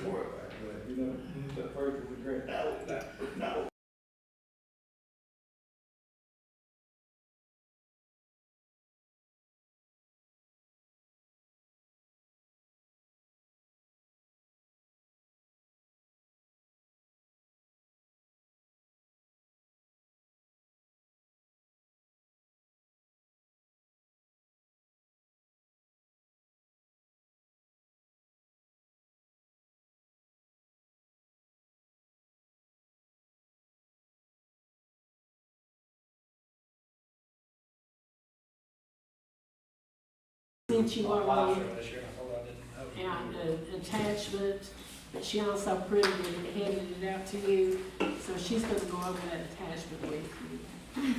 for it, but you know, the first was great. No. Since you My are wife's from this year, I thought I didn't know. and an attachment, but she also printed it and handed it out to you, so she's gonna go over that attachment with you.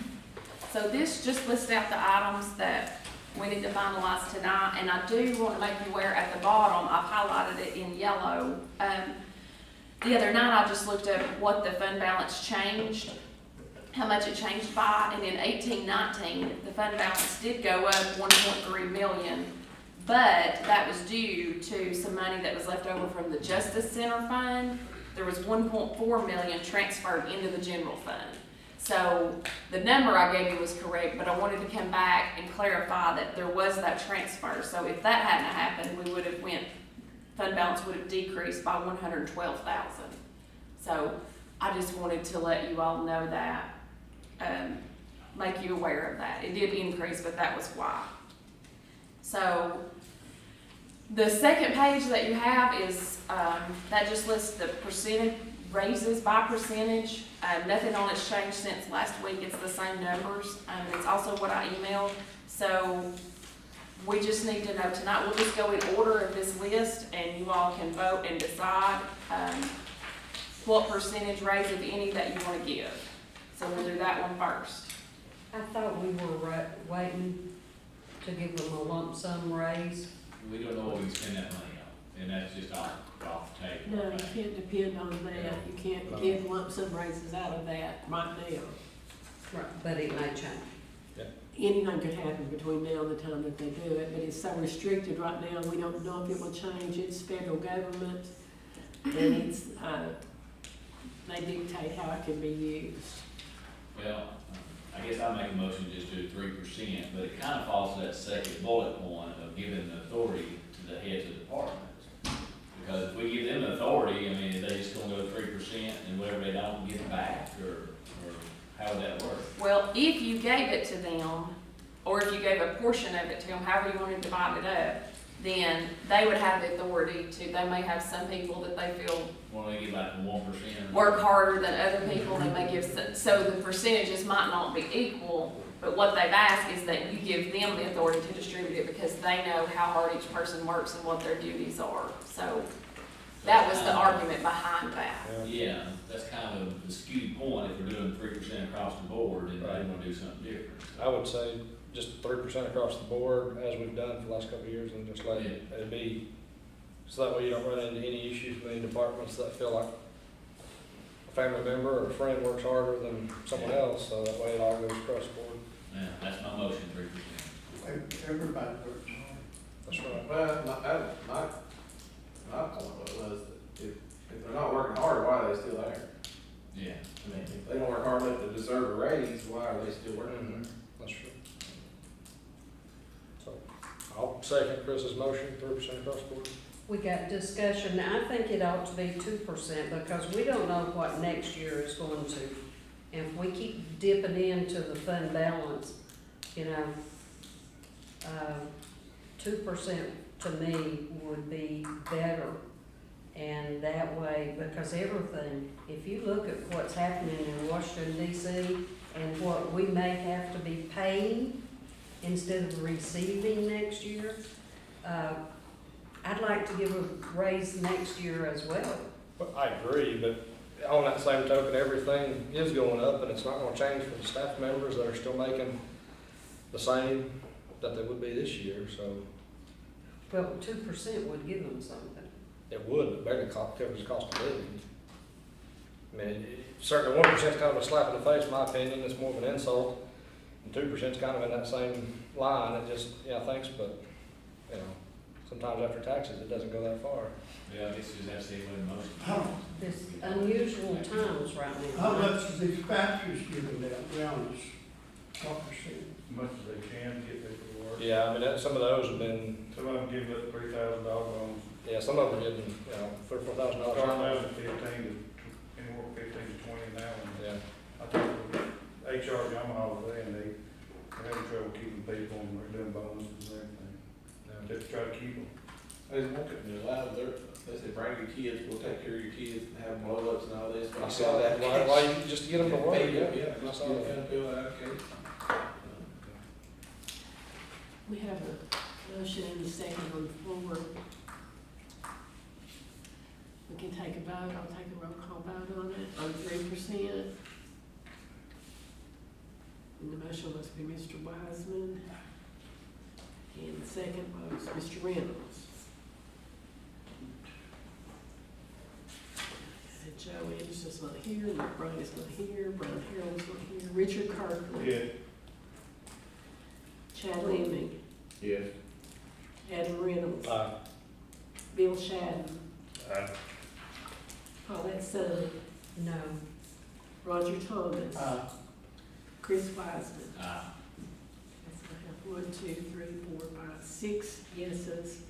So this just lists out the items that we need to finalize tonight, and I do want to make you aware at the bottom, I've highlighted it in yellow. The other night, I just looked at what the fund balance changed, how much it changed by, and in 18-19, the fund balance did go up 1.3 million, but that was due to some money that was left over from the Justice Center Fund. There was 1.4 million transferred into the general fund. So the number I gave you was correct, but I wanted to come back and clarify that there was that transfer. So if that hadn't happened, we would have fund balance would have decreased by 112,000. So I just wanted to let you all know that, make you aware of that. It did increase, but that was why. So the second page that you have is, that just lists the percentage raises by percentage. Nothing on it's changed since last week. It's the same numbers. It's also what I emailed. So we just need to know tonight. We'll just go in order of this list and you all can vote and decide what percentage raise, if any, that you want to give. So we'll do that one first. I thought we were waiting to give them a lump sum raise. We don't know what we spend that money on, and that's just off the table. No, you can't depend on that. You can't give lump sum raises out of that right now. Right. But it may change. Anything could happen between now and the time that they do it, but it's so restricted right now, we don't know if it will change. It's federal government, and it's, they dictate how it can be used. Well, I guess I make a motion just to 3%, but it kind of falls to that second bullet point of giving the authority to the heads of departments. Because if we give them the authority, I mean, are they just gonna go 3% and whatever they don't get back, or how would that work? Well, if you gave it to them, or if you gave a portion of it to them, however you want to divide it up, then they would have the authority to, they may have some people that they feel Want to give like 1%? work harder than other people, they may give, so the percentages might not be equal, but what they've asked is that you give them the authority to distribute it because they know how hard each person works and what their duties are. So that was the argument behind that. Yeah, that's kind of the skewed point. If we're doing 3% across the board, then they want to do something different. I would say just 3% across the board, as we've done for the last couple of years, and just let it be, so that way you don't run into any issues with any departments that feel like a family member or a friend works harder than someone else, so that way it all goes across the board. Yeah, that's my motion, 3%. Everybody works hard. That's right. Well, my point was that if they're not working hard, why are they still there? Yeah. I mean, if they don't work hard enough to deserve a raise, why are they still working there? That's true. So, I'll second Chris's motion, 3% across the board. We got discussion. Now, I think it ought to be 2% because we don't know what next year is going to. And if we keep dipping into the fund balance, 2% to me would be better. And that way, because everything, if you look at what's happening in Washington DC and what we may have to be paying instead of receiving next year, I'd like to give a raise next year as well. Well, I agree, but on that same token, everything is going up, and it's not gonna change for the staff members that are still making the same that they would be this year, so Well, 2% would give them something. it would, but barely covers the cost of living. I mean, certainly 1% is kind of a slap in the face, in my opinion. It's more of an insult, and 2% is kind of in that same line. It just, yeah, thanks, but, sometimes after taxes, it doesn't go that far. Yeah, I guess you just have to see what motion. It's unusual times right How now. much is these factories giving out, rounds, what percent? Much as they can to get people to work. Yeah, I mean, some of those have been, Some of them give up $3,000 on, yeah, some of them are getting, you know, $3,000, $4,000. starting out at 15 to, anywhere 15 to 20 now. And Yeah, I think HR Yamaha was there and they're having trouble keeping people and they're doing bonuses and everything. yeah. Just to try to keep them. I just want to allow they say bring your kids, we'll take care of your kids and have blow ups and all this. I saw that, why, you just get them to work, yeah. Yeah, I just saw get that. them fill out, okay. We have a motion and a second on the floor. We can take a vote, I'll take a roll call vote on it, on 3%. And the motion must be Mr. Wiseman. And the second was Mr. Reynolds. And Joe Anderson's not here, Nick Bright is not here, Brian Harold's not here, Richard Kirkland. Yeah. Chad Leeming, Yes. Adam Reynolds, Bill Shadden, Paulette Summey, No, Roger Thomas, Chris Wiseman. Ah, That's gonna have 1, 2, 3, 4, 5, 6 yeses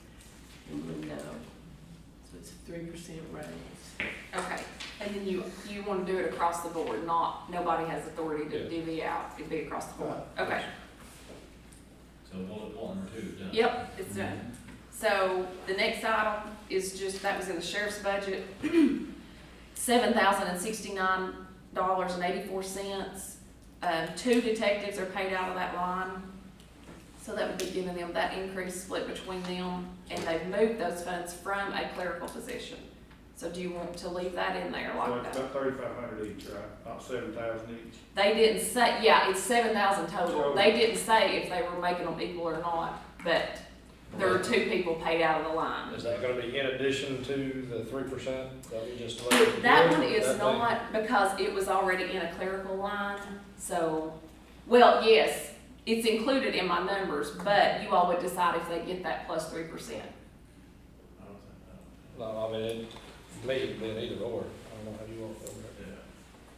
and 1 no. So it's a 3% raise. Okay, and then you wanna do it across the board, nobody has authority to Yeah. divvy out, it'd be across the board, okay. so bullet point number 2 is done. Yep, it's done. So the next item is just, that was in the sheriff's budget, $7,069.84. 2 detectives are paid out of that line. So that would be giving them that increase split between them, and they've moved those funds from a clerical position. So do you want to leave that in there So like it's that? about 3,500 each, right? Not 7,000 each. They didn't say, yeah, it's 7,000 total. They didn't say if they were making them equal or not, but there are 2 people paid out of the line. Is that gonna be in addition to the 3% that we just? That one is That not, because it was already in a clerical line, so, well, yes, it's included in my numbers, but you all would decide if they get that plus 3%. No, I mean, it, me, it'd be an either or. I don't know how you want to feel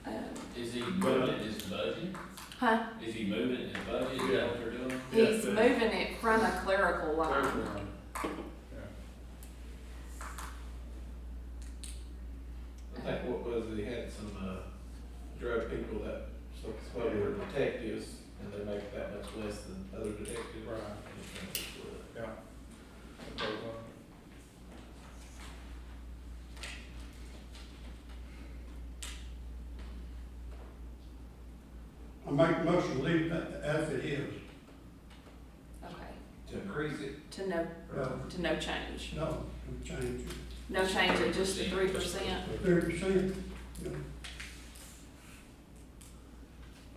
about it. Is he moving it in his budget? Huh? Is he moving it in his budget? Is that what they're doing? He's moving it from a clerical line. I think what was it, he had some, drug people that, so they were detectives, and they make that much less than other detectives. Right. Yeah. Okay, well, I make a motion to leave that as it is. Okay, To increase it, to no change. No, we change it. No change at just the 3%. 30%.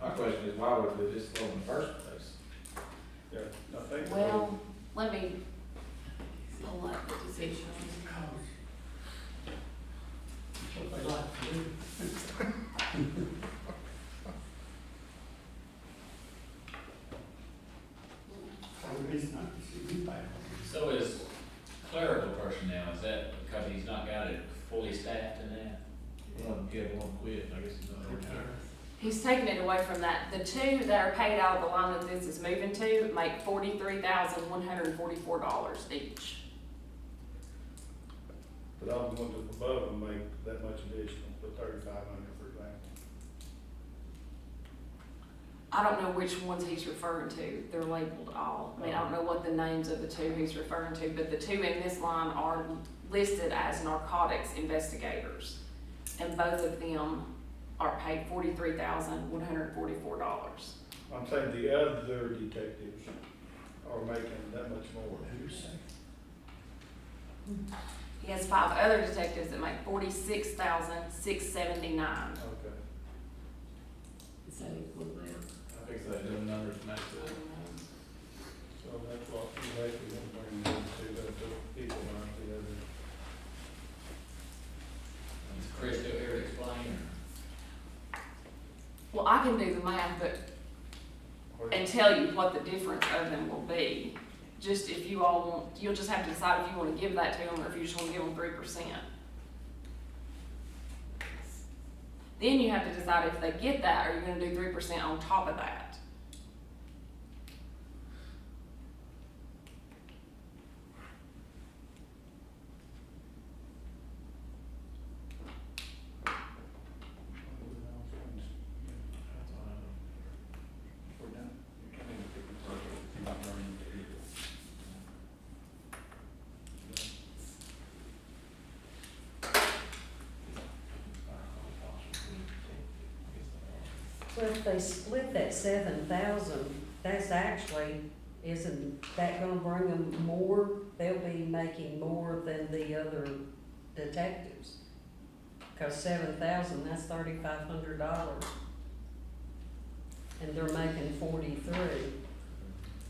my question is, why would we just go in the first place? yeah, I think. Well, let me pull up the decision. What they like to do. The reason I can see you back. So is clerical personnel, is that because he's not got it fully staffed in that? One kid, one quit, I guess he's not retired. He's taking it away from that. The 2 that are paid out of the line that this is moving to make $43,144 each. But all the ones up above them make that much additional, the 3,500 for example. I don't know which ones he's referring to. They're labeled all. I mean, I don't know what the names of the 2 he's referring to, but the 2 in this line are listed as narcotics investigators. And both of them are paid $43,144. I'm saying the other detectives are making that much more. He has 5 other detectives that make $46,679. Okay. Is that equal amount? I think so, the numbers match up. So that's what you basically want to bring them to, the people, not the other. Is Chris still here to explain, Well, I can do the math, but, and tell you what the difference of them will be. just if you all want, you'll just have to decide if you wanna give that to them, or if you just wanna give them 3%. Then you have to decide if they get that, are you gonna do 3% on top of that? We're done. You can't even pick the project if you're not running the deal. So if they split that 7,000, that's actually, isn't that gonna bring them more? They'll be making more than the other detectives. Cause 7,000, that's $3,500. And they're making 43.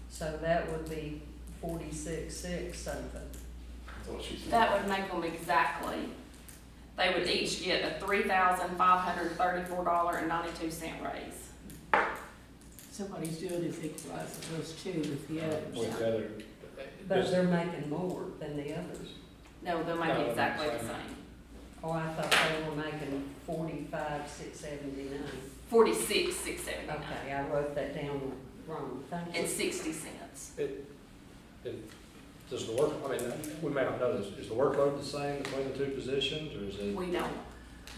So that would be 46,600 something. That's what she said. That would make them exactly, they would each get a $3,534.92 raise. So what he's doing is equalizing those two with the others. With the other. But they're making more than the others. No, they're No, making they're exactly the same. same. Oh, I thought they were making 45,679. 46,679 Okay, I wrote that down wrong, thank and you. 60 cents. Does the work, I mean, we may not know this, is the workload the same between the two positions, or is it? We don't,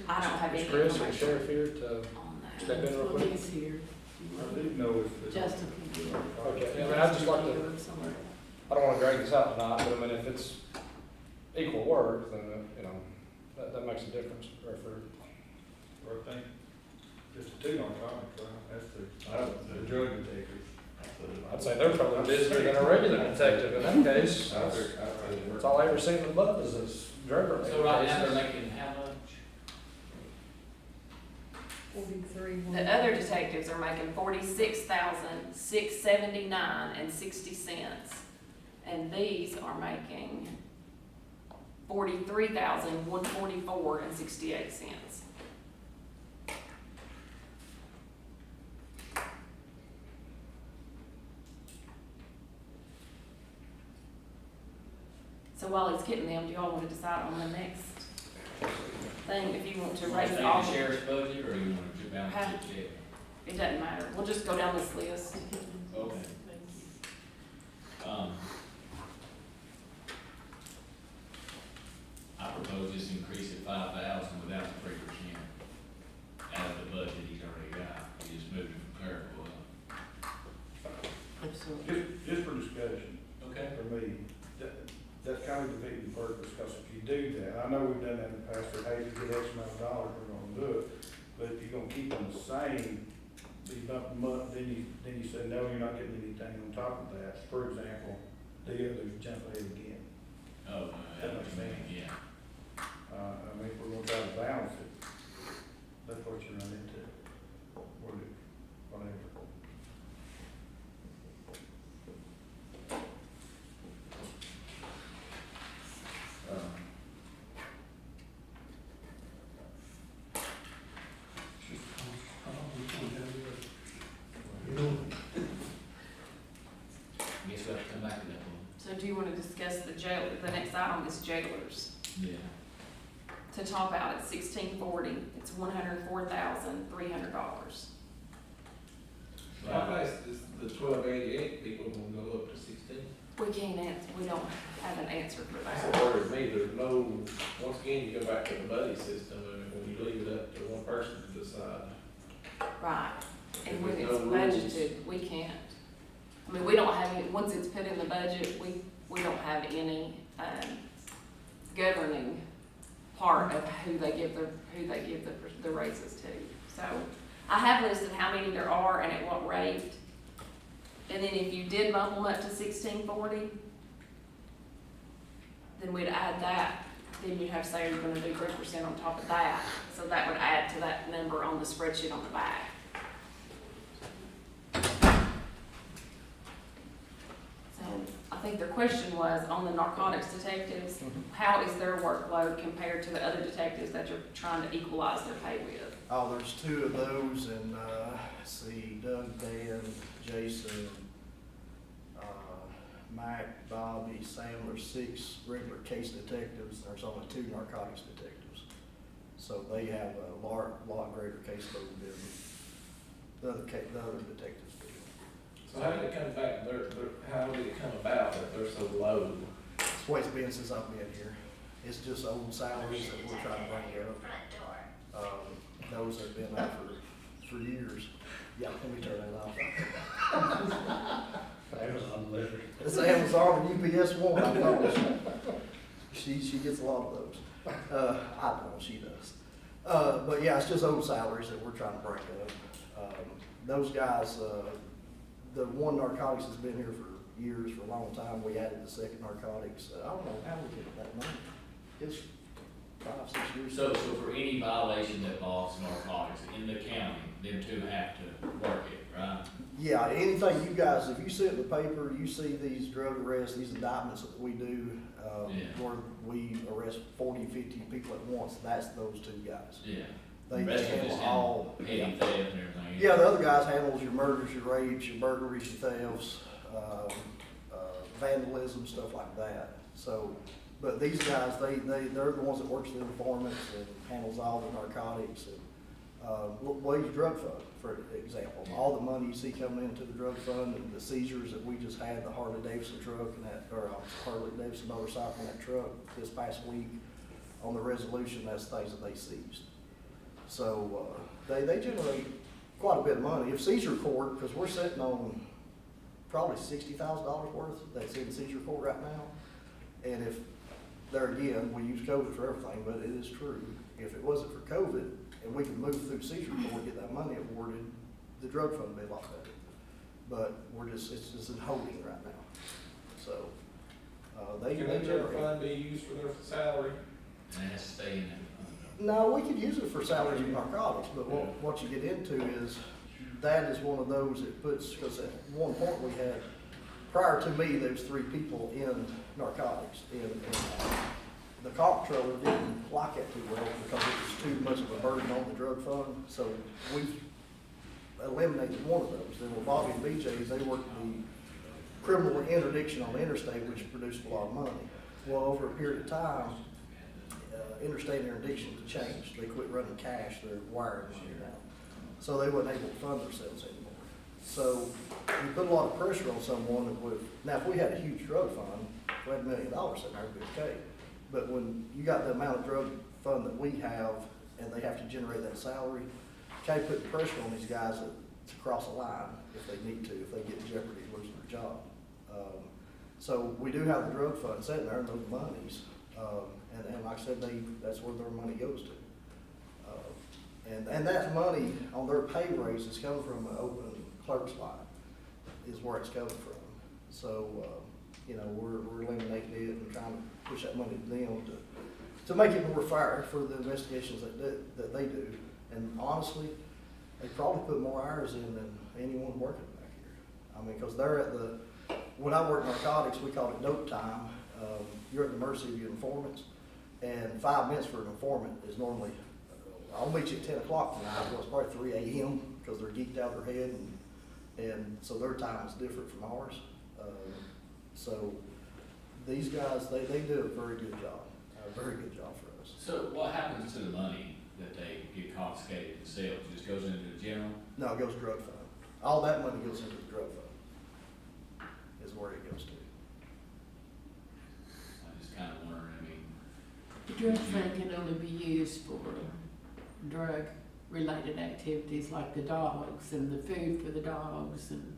I don't have any Is Chris or the information sheriff here to on that. step in real Well, quick? he's here. I didn't know if. Justin can do it. Okay, I mean, I'd just like to, Somewhere. I don't wanna drag this out tonight, but I mean, if it's equal work, then, you know, that makes a difference for, Or I think, just the two narcotics, right? That's the drug detectives. I'd say they're probably busier than a regular detective in that case. That's all I ever seen in the buzz is drug related So right now, cases. they're making how much? 43. The other detectives are making 46,679 and 60 cents, and these are making 43,144 and 68 cents. So while he's getting them, do y'all want to decide on the next thing, if you want to You wanna raise stay all in the the, sheriff's budget, or you want to balance the check? it doesn't matter, we'll just go down this list. Okay. I propose just increase it 5,000 without the 3% out of the budget he's already got. You just move it from clerical up. Absolutely. Just for discussion, Okay. for me, that's kind of defeating the purpose, because if you do that, I know we've done that in the past, for hey, if you get X amount of dollars, we're gonna do it. But if you're gonna keep them the same, you bump them up, then you say, no, you're not getting anything on top of that. For example, the others jump ahead again. Oh, that makes sense, yeah. I mean, if we're gonna try to balance it, that's what you run into, or whatever. I guess we'll have to come back to that one. So do you want to discuss the jail, the next item is jailers. Yeah. To top out at 1640, it's $104,300. How fast is the 1288 people gonna go up to 16? We can't answer, we don't have an answer for That's that. what worries me, there's no, once again, you go back to the buddy system, and when you leave it up to one person to decide. Right, and when With it's no rules. budgeted, we can't. I mean, we don't have any, once it's put in the budget, we don't have any, governing part of who they give the raises to. So, I have listed how many there are and at what rate. And then if you did bump them up to 1640, then we'd add that, then you'd have to say you're gonna do 3% on top of that. So that would add to that number on the spreadsheet on the back. So I think their question was on the narcotics detectives, how is their workload compared to the other detectives that you're trying to equalize their pay with? Oh, there's two of those, and, let's see, Doug, Dan, Jason, Mac, Bobby, Sam, there's 6 regular case detectives, and there's only 2 narcotics detectives. So they have a lot greater caseload than the other detectives do. So how did it come back, how did it come about that they're so low? It's the way it's been since I've been here. It's just old salaries that we're trying to bring up. Those have been there for years. Yeah, let me turn that off. Amazon delivery. It's Amazon and UPS one, I promise you. She gets a lot of those. I don't, she does. But yeah, it's just old salaries that we're trying to break up. Those guys, the one narcotics has been here for years, for a long time. We added the second narcotics. I don't know how we get that money. It's 5-6 years. So for any violation that involves narcotics in the county, them two have to work it, right? Yeah, anything you guys, if you see it in the paper, you see these drug arrests, these indictments that we do, Yeah. where we arrest 40, 50 people at once, that's those 2 guys. Yeah. They The rest of handle it's all. petty theft and everything. Yeah, the other guys handles your murders, your rapes, your burglaries, your thefts, vandalism, stuff like that. So, but these guys, they're the ones that works the informants and handles all the narcotics and, Blaze Drug Fund, for example. All the money you see coming into the drug fund and the seizures that we just had, the Harley Davidson truck and that, or Harley Davidson motorcycle and that truck this past week on the resolution, that's things that they seized. So, they generate quite a bit of money. If seizure court, because we're sitting on probably $60,000 worth that's in seizure court right now. And if, there again, we use COVID for everything, but it is true. If it wasn't for COVID and we could move through seizure court and get that money awarded, the drug fund would be a lot better. But it's just in holding right now. So, they Can that drug generate. fund be used for their salary? And it has to stay in that fund. No, we could use it for salaries and narcotics, but what you get into is, that is one of those that puts, because at one point we had, prior to me, there was 3 people in narcotics. And the comptroller didn't like it too well because it was too much of a burden on the drug fund. So we eliminated one of those. Then with Bobby and BJ's, they worked the criminal interdiction on the interstate, which produced a lot of money. Well, over a period of time, interstate interdiction changed. They quit running cash, they're wiring money now. So they wasn't able to fund themselves anymore. So we put a lot of pressure on someone that would, now if we had a huge drug fund, if we had $1 million in there, it'd be okay. But when you got the amount of drug fund that we have and they have to generate that salary, can't put pressure on these guys to cross a line if they need to, if they get in jeopardy of losing their job. So we do have the drug fund sitting there and those monies. And like I said, that's where their money goes to. And that money on their pay raise is coming from an open clerk spot, is where it's coming from. So, we're eliminating it and trying to push that money to them to make it more fair for the investigations that they do. And honestly, they probably put more hours in than anyone working back here. I mean, because they're at when I worked narcotics, we called it dope time. You're at the mercy of your informants, and 5 minutes for an informant is normally, I'll meet you at 10 o'clock tonight, well, it's probably 3 a.m. because they're geeked out of their head, and so their time is different from ours. So these guys, they do a very good job, for us. So what happens to the money that they get confiscated and sales? It just goes into the general? No, it goes drug fund. All that money goes into the drug fund, is where it goes to. I'm just kind of wondering, I mean, The drug fund can only be used for drug-related activities like the dogs and the food for the dogs and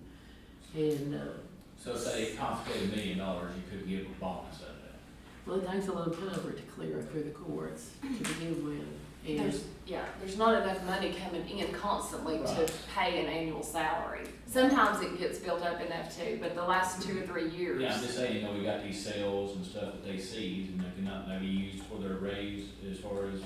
so say they confiscated $1 million, you could give a bonus of that. well, it takes a long time for it to clear through the courts to begin with. And There's not enough money coming in constantly to Right. pay an annual salary. Sometimes it gets built up enough too, but the last 2 or 3 years. Yeah, I'm just saying, we got these sales and stuff that they seized, and they cannot maybe used for their raise as far as.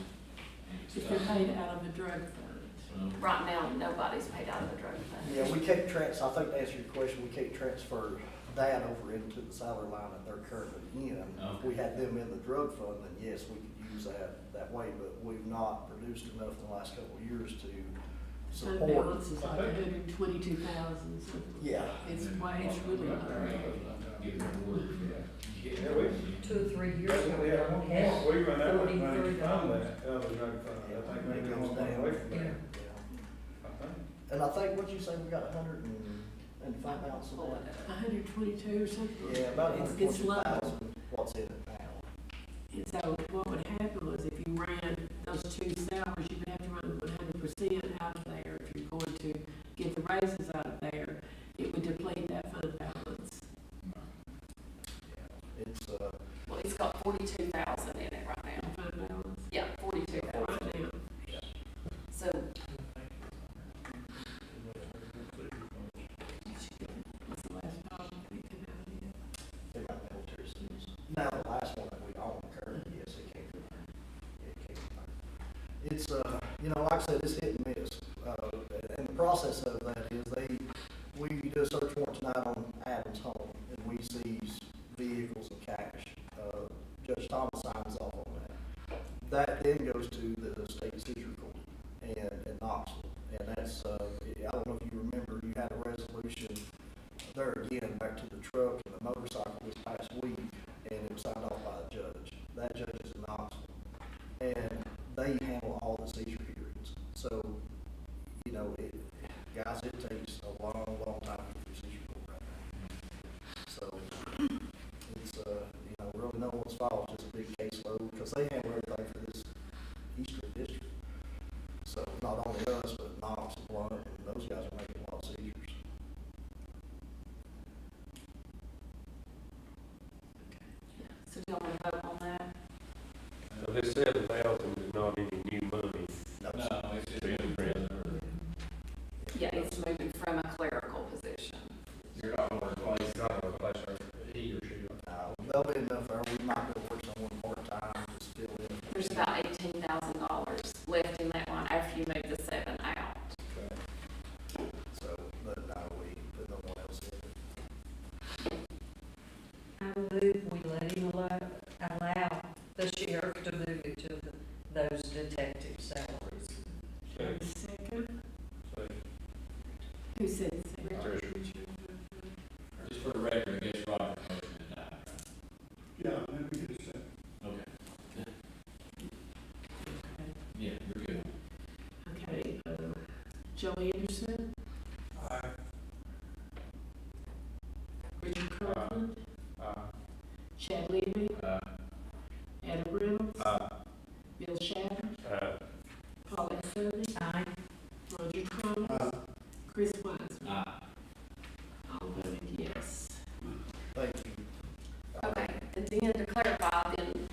if they're paid out of the drug fund. Right now, nobody's paid out of the drug fund. Yeah, we can't I think to answer your question, we can't transfer that over into the salary line that they're currently in. If we had them in the drug fund, then yes, we could use that way, but we've not produced enough in the last couple of years to Fund support. balance is like 122,000, so Yeah. it's why it's really low. Give them a word. Yeah, we, 2 or 3 years that's ago, what we had one we had point, we run out of money to $43. fund that, out of the drug fund, I think maybe It one goes point down. away from Yeah. that, I think. And I think, what'd you say, we got 100 and fund balance of that? 122 or something. Yeah, about It's low. 120,000, what's in it now? And so what would happen was if you ran those two salaries, you would have to run 100% out of there. If you're going to get the raises out of there, it would deplete that fund balance. It's, Well, he's got 42,000 in it right now. The fund balance Yeah, 42,000. right now. So, What's the last dollar we can have here? they got military suits. Now, the last one that we own currently, yes, it came from there. It came from there. It's, you know, like I said, it's hit and miss. And the process of that is we do a search warrant tonight on Adam's home, and we seize vehicles and cash. Judge Thomas signs off on that. That then goes to the state seizure court in Knoxville. And that's, I don't know if you remember, you had a resolution there again, back to the truck and the motorcycle this past week, and it was signed off by a judge. That judge is in Knoxville, and they handle all the seizure hearings. So, you know, guys, it takes a long, long time to get through seizure court right now. So, it's, you know, really no one's fault, just a big caseload, because they handle everything for this Eastern District. So, not only us, but Knox and Blunt, and those guys are making a lot of seizures. so do y'all want to vote on that? So this 7,000 is not any new money. No, it's just really reserve. Yeah, it's moving from a clerical position. You're not gonna replace Not gonna replace her, he or she. There'll be enough there, we might be able to work someone part-time to fill in. There's about $18,000 left in that one after you move the 7 out. So, but no, we put no one else in. I move we let him allow the sheriff to move it to those detective salaries. Second? Second. Who said second? Tricia. Just for the record, I guess Robert motion is not. Yeah, let me get a second. Okay. Yeah, you're good. Okay, Joe Anderson, Aye. Richard Kirkland, Aye. Chad Leary, Adam Reynolds, Aye. Bill Shaver, Uh, Paulette Summey, Aye. Roger Thomas, Chris Weisman. Aye. All voted yes. Thank you. Okay, and then to clarify, then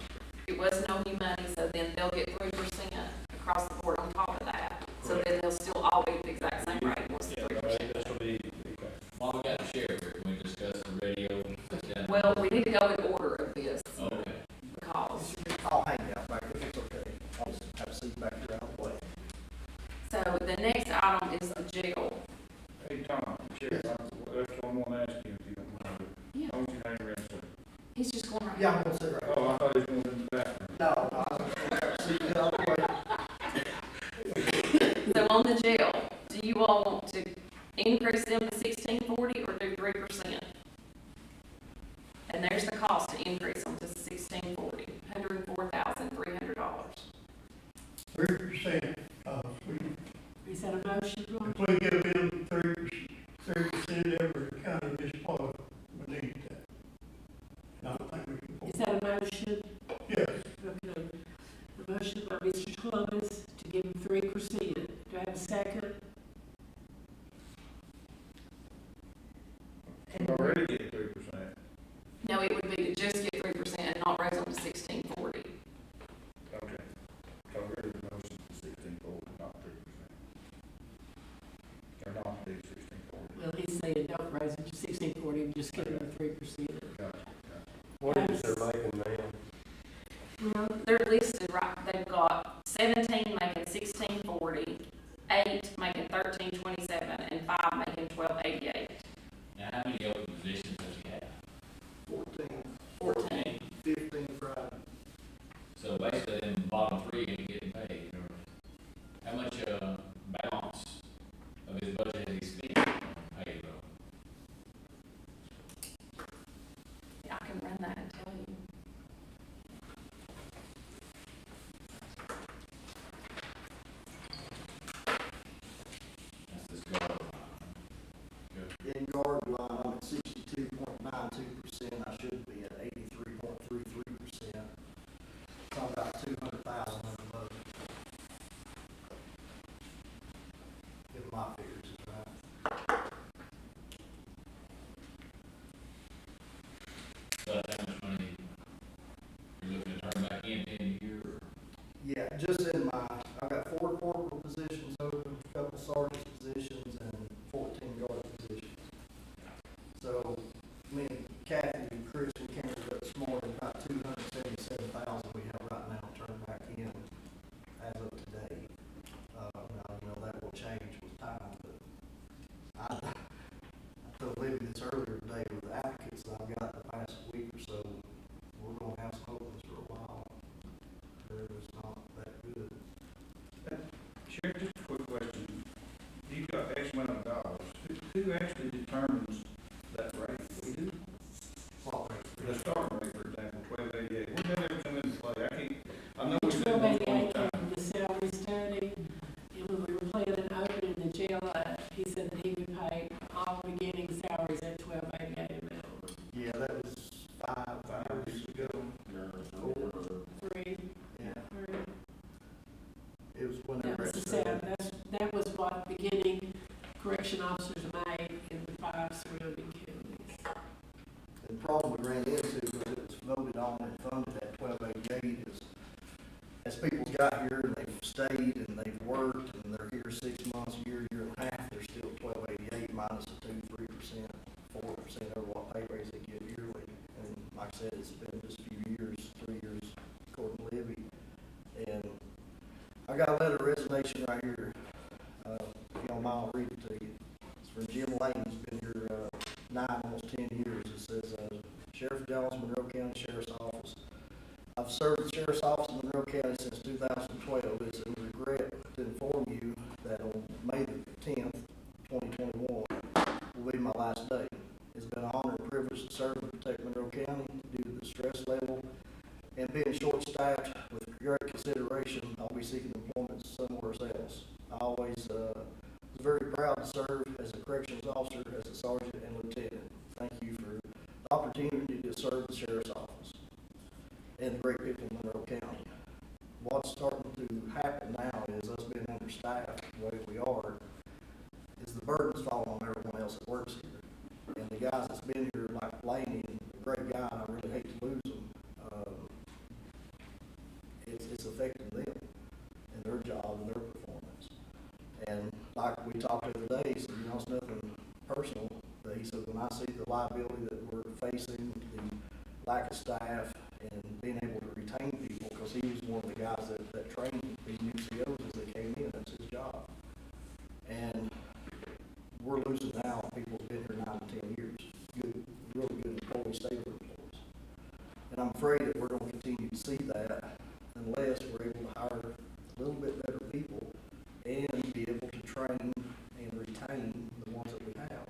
it was no new money, so then they'll get 3% across the board on top of that. So then they'll still all be the exact same rate, once the 3%. This will be, While we got the sheriff here, can we discuss the radio? Well, we need to go in order of this, Okay. because, I'll hang out back if it's okay. I'll just have a seat back here out of the way. so the next item is the jail. Hey, Tom, Sheriff, that's one I want to ask you if you don't mind. Yeah. Don't you hang around, sir? He's just going right. Yeah, I'm gonna sit right Oh, I thought he was going in the bathroom. No, I'm gonna have a seat out of the way. So on the jail, do you all want to increase them to 1640 or do 3%? And there's the cost to increase them to 1640, $104,300. 3%, Is that a motion, Roger? if we give them 30% every county this part, we need that. And I think we can. Is that a motion? Yes, Okay. A motion by Mr. Columbus to give him 3%. Do I have a second? We already get 3%. No, it would be to just get 3% and not raise them to 1640. Okay. So we're in the motion 1640, not 3%. Or not do 1640. Well, he's saying don't raise it to 1640, just give him the 3%. Gotcha. what is they're making now? Well, they're listed right, they've got 17 making 1640, 8 making 1327, and 5 making 1288. Now, how many open positions does he have? 14, 14. 15 Friday. So basically, then the bottom three ain't getting paid, or how much, balance just in I've got 4 corporal positions open, a couple sergeant positions, and 14 guard positions. So, me and Kathy and Chris, we came up this morning, about 277,000 we have right now turned back in as of today. Now, you know, that will change with time, but I told Libby this earlier today with the applicants that I've got the past week or so, we're gonna have some opens for a while. It's not that good. Sheriff, just a quick question. You've got X amount of dollars. Who actually determines that rate? We do? What rate? The starting rate, for example, 1288. Where did that ever come into play? I know we've been Twelve on one eighty-eight time. came from the salary study, and when we were planning on opening the jail, he said that he would pay all beginning salaries at 1288 an hour. Yeah, that was 5 years ago. 3, Yeah, 3. it was That whenever was it the started. that was what beginning correction officers made in the 5 surrounding counties. The problem we ran into was it was voted on and funded at 1288 is, as people got here and they've stayed and they've worked and they're here 6 months, a year, year and a half, they're still 1288 minus the 2-3%, 4% over what pay raise they get yearly. And like I said, it's been just a few years, 3 years, according to Libby. And I got a letter of resignation right here. If you don't mind, I'll read it to you. It's from Jim Lane, who's been here 9, almost 10 years. It says, Sheriff Jones, Monroe County Sheriff's Office. I've served the Sheriff's Office in Monroe County since 2012. It's a regret to inform you that on May the 10th, 2021, will be my last day. It's been an honor and privilege to serve and protect Monroe County due to the stress level and being short-staffed. With great consideration, I'll be seeking employment somewhere else. I always was very proud to serve as a corrections officer, as a sergeant and lieutenant. Thank you for the opportunity to serve the Sheriff's Office and the great people in Monroe County. What's starting to happen now is us being understaffed the way we are, is the burdens fall on everyone else that works here. And the guys that's been here, like Laney, a great guy, and I really hate to lose him, it's affecting them and their job and their performance. And like we talked the other day, he said, you know, it's nothing personal, but he said, when I see the liability that we're facing, the lack of staff, and being able to retain people, because he was one of the guys that trained these new COs as they came in, that's his job. And we're losing now people who've been here 9 to 10 years, good, really good employees, stable employees. And I'm afraid that we're going to continue to see that unless we're able to hire a little bit better people and be able to train and retain the ones that we have.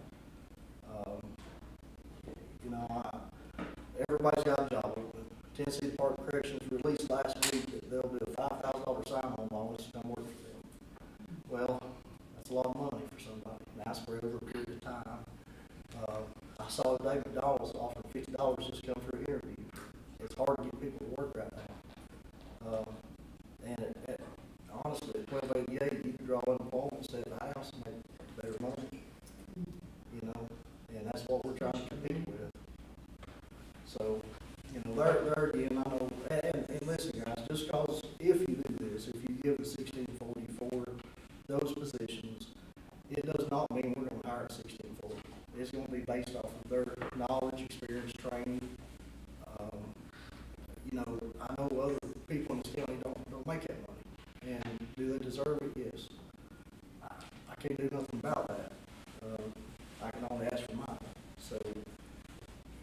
You know, everybody's got a job open. Tennessee Department of Corrections released last week that they'll do a $5,000 sign-on bonus to come work for them. Well, that's a lot of money for somebody. Now, spread over a period of time. I saw David McDonald's offering $50 just to come for an interview. It's hard to get people to work right now. And honestly, at 1288, you can draw unemployment, stay at the house, and make better money. You know, and that's what we're trying to compete with. So, you know, there again, I know, and listen, guys, just because if you do this, if you give the 1644 those positions, it does not mean we're going to hire at 1640. It's going to be based off of their knowledge, experience, training. You know, I know other people in this county don't make that money, and do they deserve it? Yes. I can't do nothing about that. I can only ask for mine. So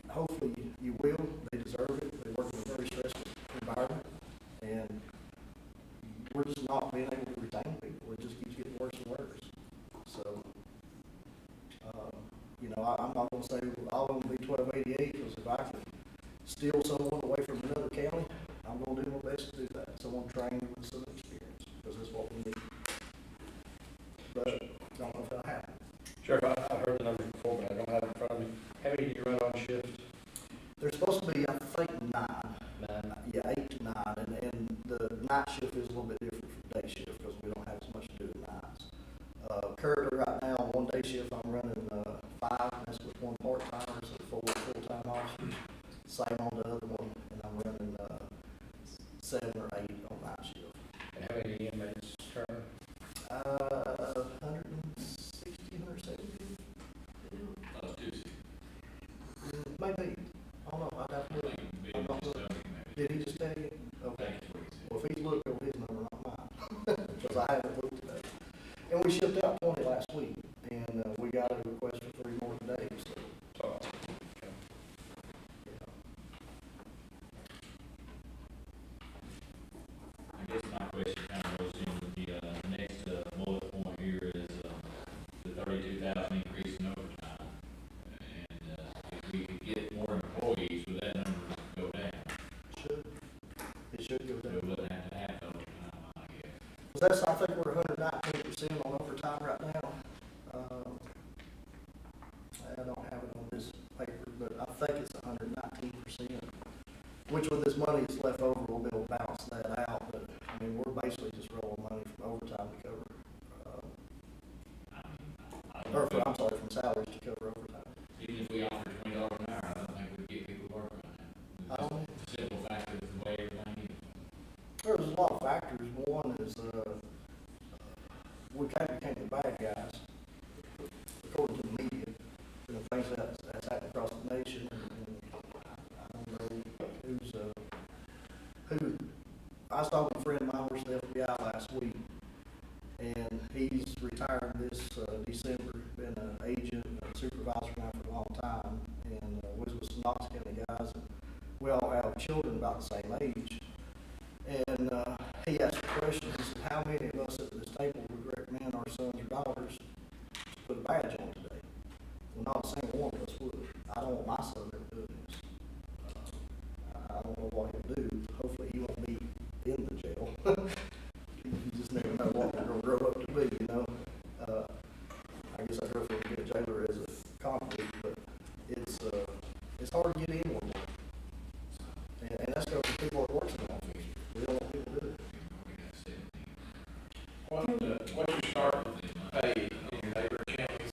hopefully you will. They deserve it. They work in a very stressful environment, and we're just not being able to retain people. It just keeps getting worse and worse. So, you know, I'm not going to say I'll only be 1288, because if I can steal someone away from another county, I'm going to do my best to do that. Someone trained with some experience, because that's what we need. But I don't know if that'll happen. Sheriff, I've heard the numbers before, but I don't have it in front of me. How many do you run on shift? There's supposed to be, I think, 9. 9. Yeah, 8 to 9, and the night shift is a little bit different from day shift, because we don't have as much to do with nights. Currently, right now, on one day shift, I'm running 5, and that's with 1 part-timer, so 4 full-time officers. Same on the other one, and I'm running 7 or 8 on night shift. Maybe, I don't know, I'd have to I look. think it'd be a custodian maybe. Did he just tell you? I Okay. think it's what he said. Well, if he's looked over his number, not mine, because I haven't looked today. And we shipped out 20 last week, and we got a request for 3 more today, so. So, I guess my question kind of goes in with the next bullet point here is the 32,000 increase in overtime. And if we could get more employees, would that number go down? Should, it should go So down. we wouldn't have to have overtime, I guess. Because that's, I think we're 119% on overtime right now. I don't have it on this paper, but I think it's 119%. Which with this money that's left over, we'll be able to balance that out, but, I mean, we're basically just rolling money from overtime to cover, I don't or know. from, I'm sorry, from salaries to cover overtime. Even if we offer $20 an hour, I don't think we'd get people working on that. The simple fact is the way everything is. There's a lot of factors. One is, we kind of became the bad guys, according to the media, you know, things that's happened across the nation, and I don't know who, I was talking to a friend of mine, works at the FBI last week, and he's retired this, December, been an agent, a supervisor now for a long time, and, was with some Knox County guys, and we all have children about the same age. And he asked a question, he said, how many of us at this table would recommend our sons or daughters to put a badge on today? Well, not a single one of us would. I don't want my son ever doing this. I don't know what he'll do. Hopefully he won't be in the jail. You just never know what they're going to grow up to be, you know? I guess I'd rather get a jailer as a conflict, but it's hard to get anyone. And that's because people are working on it. We don't want people to do it. What's your starting pay in your neighbor counties?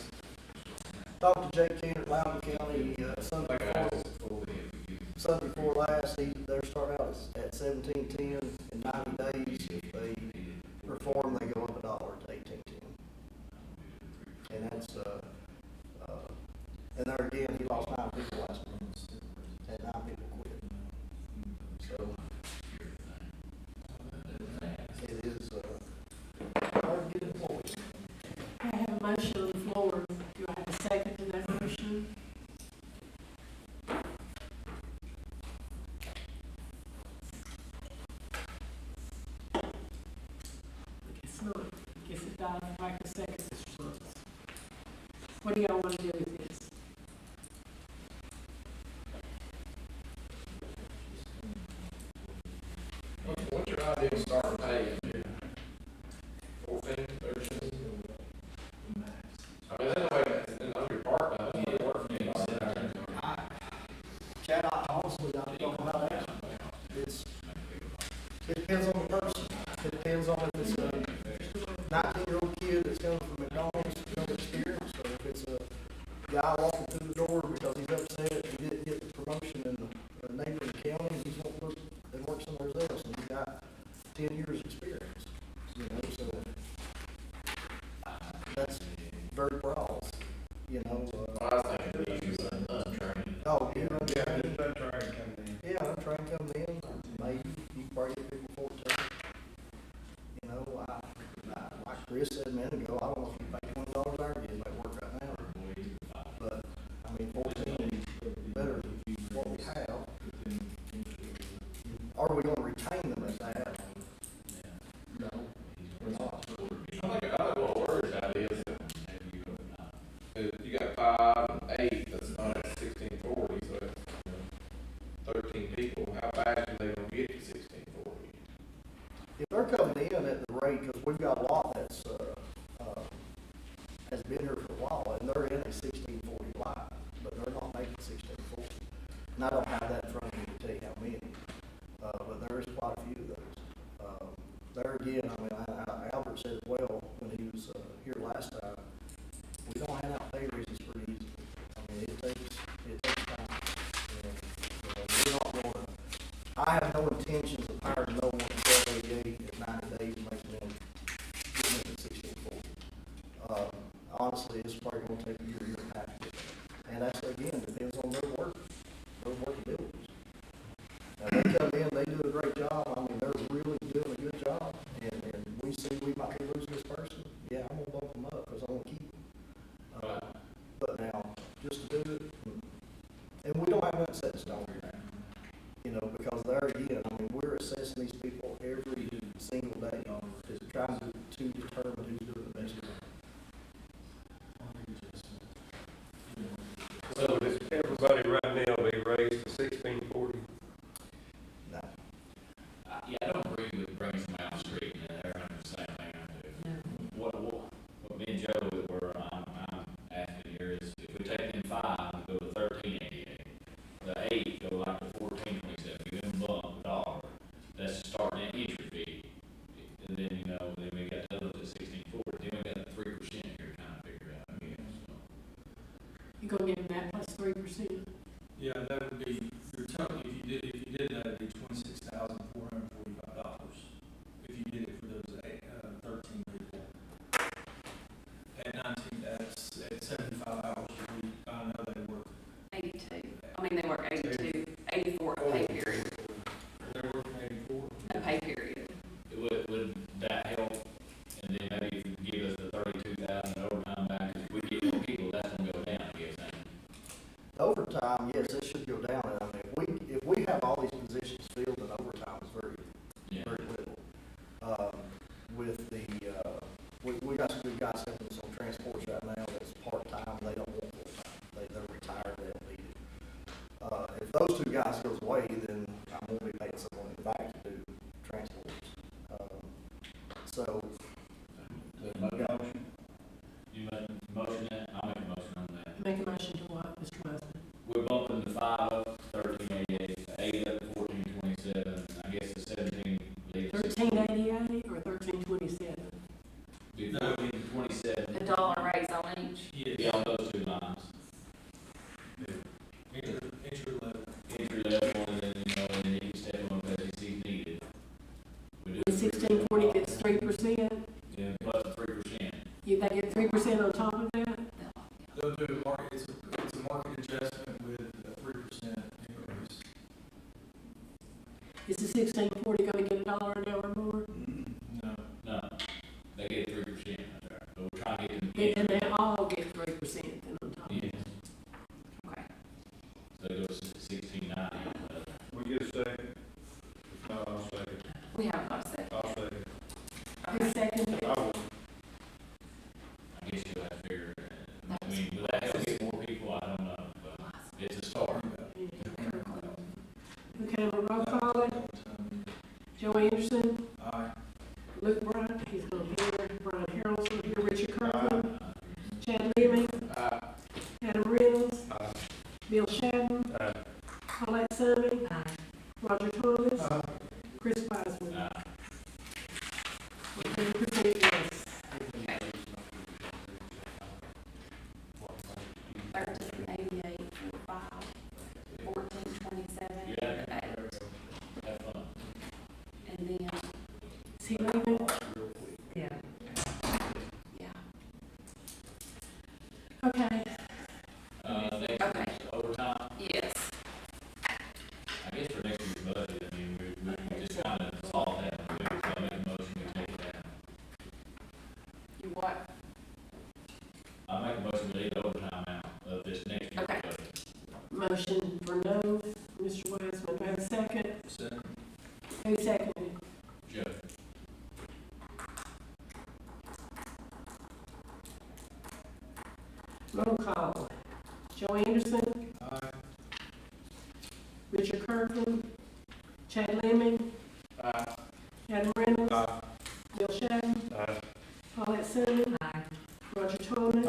Talked to Jake King at Loudoun County, Sunday before last, they're starting out at $17.10 in 90 days. If they perform, they go up $1 to $18.10. And that's, and there again, he lost 9 people last month, and 9 people quit. So, it is, hard to get employees. I have a motion on the floor. Do I have a second to that motion? Guess not. Guess it died like a second response. What do y'all want to do with this? What's your ideal starting pay? 14, 13? I mean, anyway, on your part, I mean, you work for me. Chad, honestly, I don't know how to answer. It depends on the person. It depends on if it's a 19-year-old kid that's coming from McDonald's, no experience, or if it's a guy walking through the door because he's upset he didn't get the promotion in the neighboring county, and he's going to look and work somewhere else, and he's got 10 years experience. You know, so that's very broad. You know, I was thinking you use untrained. oh, yeah, Yeah, just that train coming in. yeah, I'm trying to come in, maybe you can probably get people 14. You know, like Chris said a minute ago, I don't know if you pay $20 an hour, you might work right now. But, I mean, 14 is better than what we have. Are we gonna retain them at that? No, we're not. I think what worries out is that you got 5 and 8, that's not at 1640, so that's 13 people. How fast are they gonna get to 1640? If they're coming in at the rate, because we've got a lot that's, has been here for a while, and they're in a 1640 line, but they're not making 1640. And I don't have that in front of me to tell you how many, but there is quite a few of those. There again, I mean, Albert said it well when he was here last time, we don't hand out pay raises pretty easily. I mean, it takes time. We're not going to, I have no intentions of hiring no one at 88 in 90 days and making them get them at 1640. Honestly, it's probably going to take a year and a half to get there. And that's, again, depends on their work. gonna give them that plus 3%. Yeah, that would be, your total, if you did that, it'd be $26,445. If you did it for those 13 people. At 19, that's at 75 hours a week, I know they work. 82. I mean, they work 82, 84 pay period, They're working 84. no pay period. Would that help? And then maybe if you give us the 32,000 overtime back, if we get more people, that's gonna go down, I guess, ain't it? Overtime, yes, it should go down, and I mean, if we have all these positions filled, then overtime is very, Yeah. very little. With the, we got some good guys helping us on transports right now, that's part-time, they don't want full-time, they're retired, they don't need it. If those two guys goes away, then I'm gonna be paying someone back to do transports. So, You make a motion that, I'll make a motion on that. Make a motion to what, Mr. Wiseman? We're bumping the 5 up, 1388, 8 up, 1427, I guess the 17 leaves. 1388 or 1327? Be 1427. A dollar raise on each. Be on those two lines. Entry level. Entry level, and then, you know, and then you can step on as you see needed. We do The 1640 gets 3%, Yeah, plus 3%. they get 3% on top of that? They'll do a market, it's a market adjustment with a 3% increase. Is the 1640 gonna get $1 an hour more? No. No, they get 3%, that's right, but we're trying to get them. And they all get 3% then on top of Yeah, that? Okay. so it goes to 1690. We get a second? No, I'll second. We have got a second. I'll second. Who seconded it? I will. I guess you'll have to figure, I mean, will that help get more people? I don't know, but it's a start. Okay, we'll roll call it. Joe Anderson, Aye. Luke Bryant, he's gonna be here, Brian Harrell's gonna be here, Richard Kirkland, Chad Leary, Adam Reynolds, Bill Shannon, Paulette Summey, Roger Thomas, Chris Wiseman. 10% yes. 1388 for 5, 1427 Yeah. for 8. Have fun. And then, Is he leaving? Yeah. yeah. Okay, Next Okay. is overtime. Yes. I guess for next year's budget, I mean, we just kind of solve that, so I make a motion to take it down. You what? I make a motion to leave the overtime out of this next year's Okay. budget. motion for no, Mr. Wiseman, do I have a second? Second. Who seconded? Joe. Roll call. Joe Anderson, Aye. Richard Kirkland, Chad Leary, Adam Reynolds, Bill Shannon, Paulette Summey, Aye. Roger Thomas,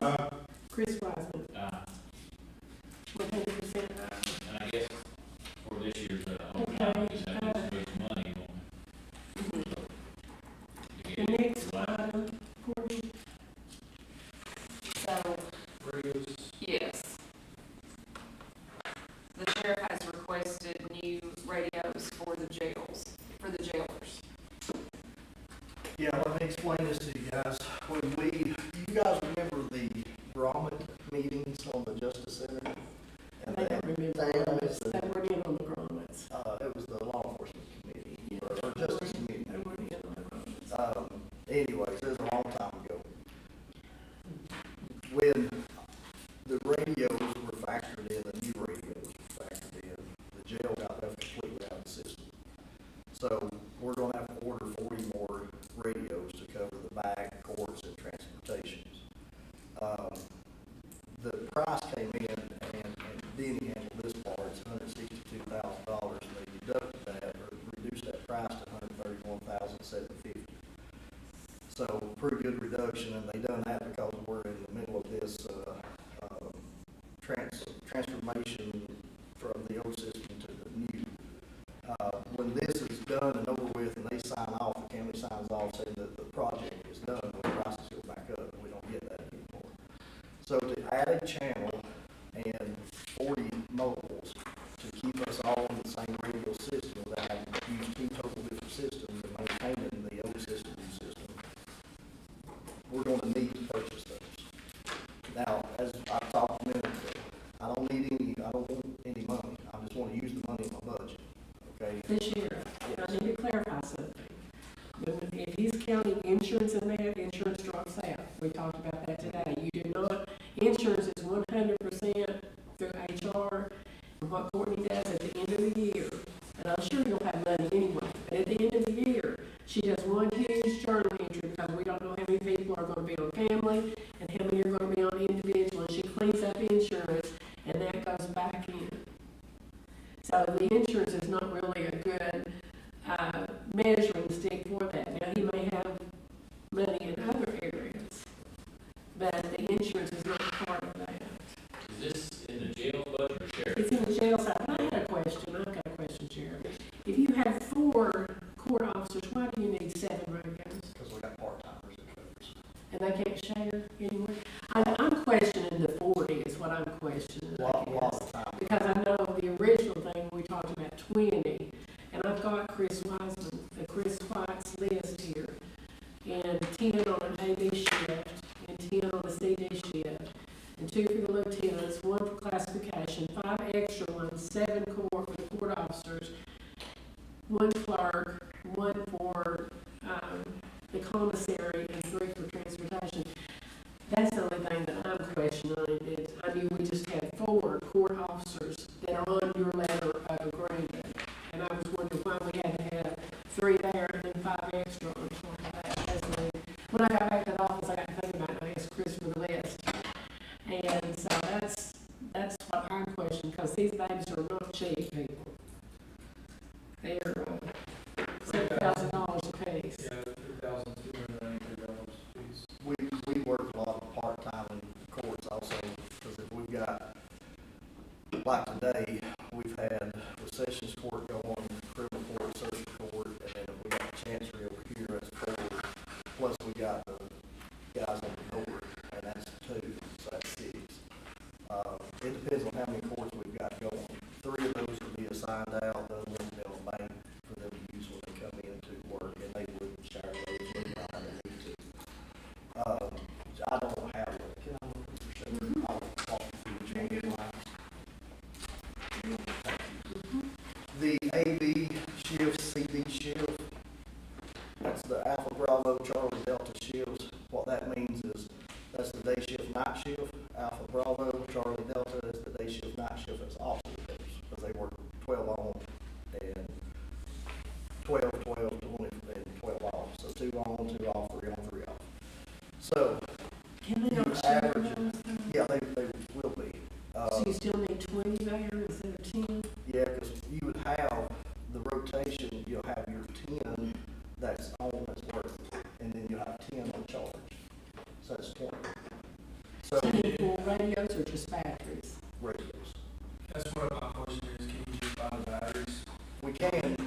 Chris Wiseman. 100% And I guess for this year's, overtime, we just have to spend some money on it. To The get it. next item, Courtney, So, Radios. yes. The sheriff has requested new radios for the jails, for the jailers. yeah, let me explain this to you guys. You guys remember the Grommet meetings on the Justice Center? And they don't remember they- grommets, they weren't in on the grommets. it was the law enforcement committee, or justice committee. They weren't in on the grommets. Anyways, it was a long time ago. When the radios were factored in, the new radios were factored in, the jail got left completely out of the system. So we're gonna have to order 40 more radios to cover the bag, courts, and transportations. The price came in, and Denny handled this part, it's $162,000, and they deducted that, or reduced that price to $131,750. So, pretty good reduction, and they done that because we're in the middle of this, transformation from the old system to the new. When this is done and over with, and they sign off, the county signs off saying that the project is done, the prices go back up, we don't get that anymore. So to add a channel discounting insurance in there, insurance drops out. We talked about that today. You do not, insurance is 100% through HR. And what Courtney does at the end of the year, and I'm sure you'll have money anyway, but at the end of the year, she does one huge journal entry because we don't know how many people are gonna be on family and how many are gonna be on individual. And she cleans up insurance and that goes back in. So the insurance is not really a good measuring stick for that. Now, he may have money in other areas, but the insurance is not part of that. Is this in the jail budget or sheriff? It's in the jail side. But I had a question. I've got a question, Sheriff. If you have 4 court officers, why do you need 7 radios? Because we got part-timers in those. And they can't share anywhere? I'm questioning the 40 is what I'm questioning, A I lot guess. of time. Because I know the original thing, we talked about 20, and I've got Chris Wiseman, the Chris White's list here, and 10 on an AD shift, and 10 on a CD shift, and 2 for the lieutenants, 1 for classification, 5 extra ones, 7 court for the court officers, 1 clerk, 1 for the commissary, and 3 for transportation. That's the only thing that I'm questioning is, I mean, we just had 4 court officers that are on your letter of agreement. And I was wondering why we had to have 3 there and then 5 extra on top of that. That's the, when I got back to the office, I got to think about it, and I asked Chris for the list. And so that's what I'm questioning, because these babies are not cheap, people. They're $7,000 a piece. Yeah, $3,293 apiece. We work a lot of part-time in courts also, because if we've got, like today, we've had the sessions court go on, criminal court, social court, and then we got the chancery over here, that's 4, plus we got the guys on the court, and that's 2, so that's 6. It depends on how many courts we've got going. 3 of those will be assigned out, the other ones will be on the bank for them to use when they come in to work, and they would share those with them if they need to. I don't have it. Can I look for sure? I'll walk you through the change lines. The AB shift, CD shift, that's the Alpha Bravo Charlie Delta shifts. What that means is, that's the day shift, night shift. Alpha Bravo Charlie Delta is the day shift, night shift, that's opposite those, because they work 12 on and 12, 12, 20, and 12 off. So 2 on, 2 off, 3 on, 3 off. So, Can they you not share average those? it. Yeah, they will be. So you still need 20 there instead of 10? Yeah, because you would have the rotation, you'll have your 10 that's on, that's working, and then you'll have 10 on charge. So that's 20. So, 10 full radios or just batteries? radios. That's what my question is, can you just buy the batteries? We can, and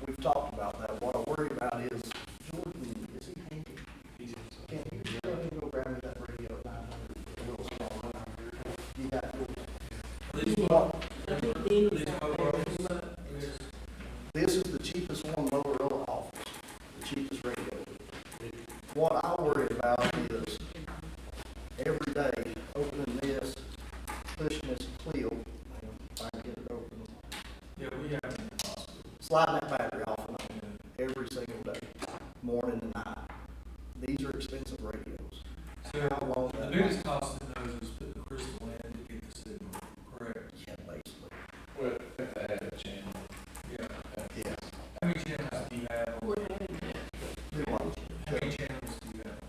we've talked about that. What I worry about is, Jordan, is he handy? Can you go grab me that radio at 900, a little small one? You got it? I think Denny's out there pretty much. This is the cheapest one Motorola offers, the cheapest radio. What I worry about is every day opening this, pushing this clip, if I can get it open, Yeah, we have it in the hospital. sliding that battery off and on every single day, morning and night. These are expensive radios. So How long the that biggest cost in those is putting the crystal in to get the signal, correct? Yeah, basically. Well, if they have a channel. Yeah. Yeah. How many channels do you have? We're having that. How many channels do you have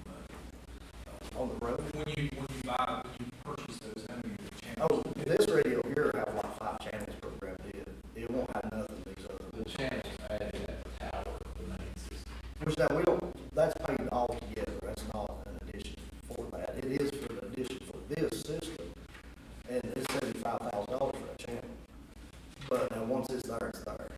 On the road. when you purchase those, how many channels? Oh, this radio here have like 5 channels programmed in. It won't have nothing these other. The channels added at the tower, the main system. Which now we don't, that's paid all together, that's not an addition for that. It is for the addition for this system, and it's $75,000 for a channel. But now, once it's there, it's there.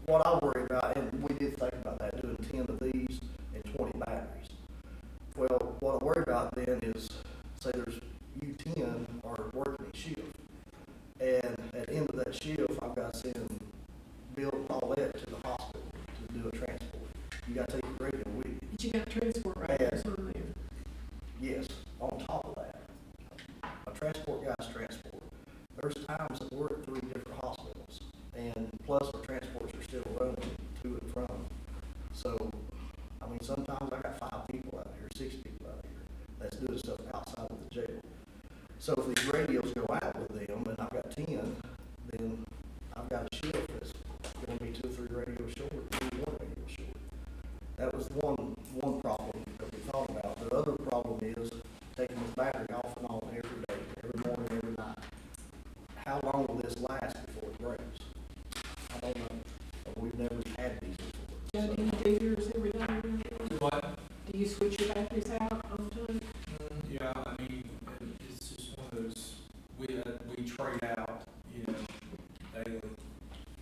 What I worry about, and we did think about that, doing 10 of these and 20 batteries. Well, what I worry about then is, say there's you 10 are working a shift, and at the end of that shift, I've got to send Bill and Paulette to the hospital to do a transport. You got to take your radio with you. But you got transport radios on there. Yes, on top of that, a transport guy's transport. There's times that we're at 3 different hospitals, and plus our transports are still running to and from. So, I mean, sometimes I got 5 people out here, 6 people out here that's doing stuff outside of the jail. So if these radios go out with them, and I've got 10, then I've got a shift that's gonna be 2 or 3 radios short, maybe 1 radio short. That was one problem that we thought about. The other problem is taking this battery off and on every day, every morning, every night. How long will this last before it breaks? I don't know. We've never had these before. Joe, do you do yours every day? What? Do you switch your batteries out all the time? Yeah, I mean, it's just one of those, we trade out, you know, daily.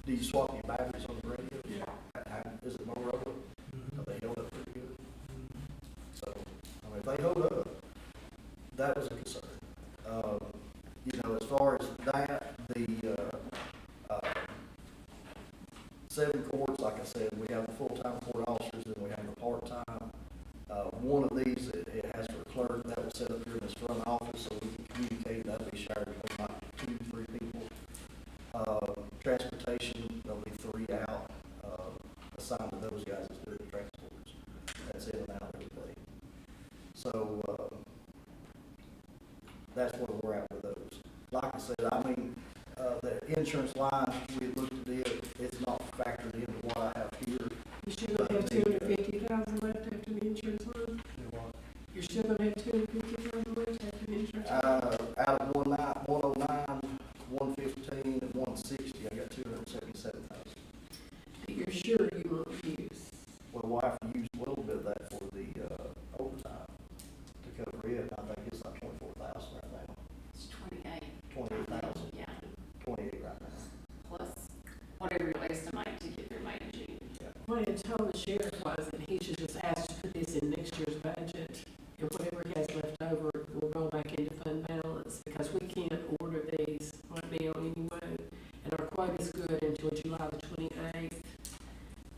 Do you swap your batteries on the radio? Yeah. Is it Motorola? Are they held up pretty good? So, I mean, if they hold up, that was a concern. You know, as far as that, the 7 courts, like I said, we have the full-time court officers and we have the part-time. One of these, it has for a clerk, that will set up here in this front office so we can communicate. That'll be shared between like 2 to 3 people. Transportation, there'll be 3 out, assigned to those guys that's doing the transports. That's in and out every day. So, that's where we're at with those. Like I said, I mean, the insurance line, we looked at it, it's not factored into what I have here. You still gonna have 250,000 left after the insurance line? You're still gonna have 250,000 left after the insurance line? Out of 109, 115, and 160, I got 277,000. That you're sure you won't use? Well, we'll have to use a little bit of that for the overtime to cover it. I think it's like 24,000 right now. It's 28. 28,000, Yeah, 28 right now. plus whatever you estimate to get your managing. What I told the sheriff was that he should just ask to put this in next year's budget, and whatever he has left over will go back into fund balance, because we can't order these right now anyway, and our quote is good until July the 28th.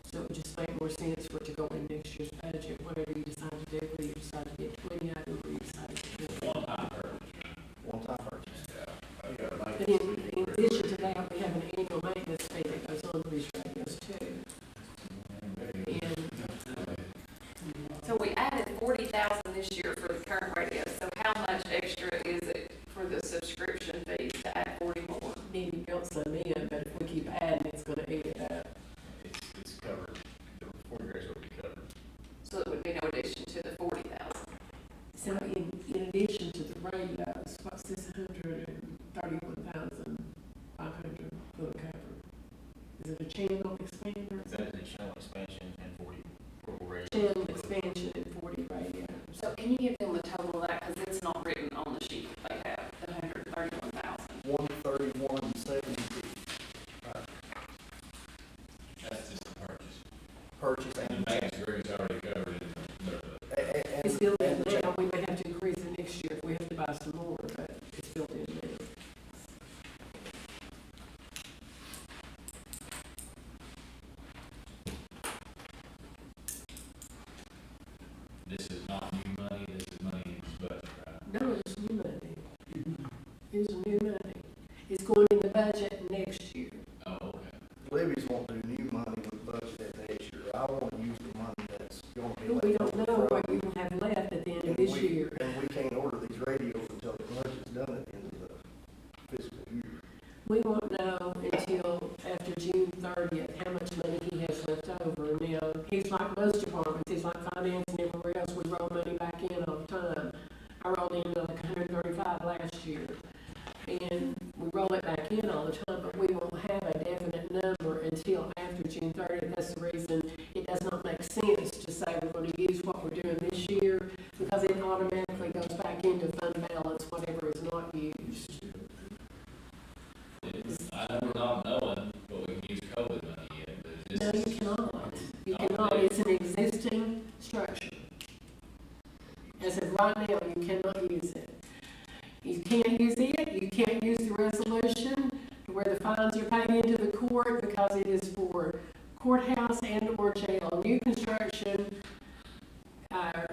So it would just make more sense for it to go in next year's budget, whatever you decide to do, whether you decide to get 20 out of it, or you decide to do it. One-time purchase. But in addition to that, we have an annual maintenance fee that goes on to these radios too. And So we added 40,000 this year for the current radio, so how much extra is it for the subscription fee to add 40 more? need to build some in, but if we keep adding, it's gonna eat it up. It's covered, the 40 grants will be covered. So it would be no addition to the 40,000. So in addition to the radios, what's this 131,500 will cover? Is it a channel expander? That's an channel expansion and 40 portable radios. Channel expansion and 40 radios. So can you give them the total of that, because it's not written on the sheet that they have, the 131,000? 131,750. That's just the purchase. Purchase And and the maintenance agreement's already covered in the It's built in now, we may have to increase it next year if we have to buy some more, but it's built in now. This is not new money, this is money in this budget, right? No, it's new money. It's new money. It's going in the budget next year. Oh, okay. Libby's won't do new money with budget next year. I want to use the money that's going to be But we left don't over know from- what you will have left at the end of And this we- year. And we can't order these radios until the budget's done at the end of the fiscal year. We won't know until after June 30th how much money he has left over. Now, he's like most departments, he's like finance and everywhere else, we roll money back in all the time. I rolled in like 135 last year. And we roll it back in all the time, but we won't have a definite number until after June 30th. That's the reason it does not make sense to say we're going to use what we're doing this year, because it automatically goes back into fund balance, whatever is not used. I know we're not knowing, but we can use COVID money yet, but No, it's you just. cannot. You cannot. It's an existing structure. As of right now, you cannot use it. You can't use it, you can't use the resolution to where the fines are paid into the court, because it is for courthouse and or jail. New construction,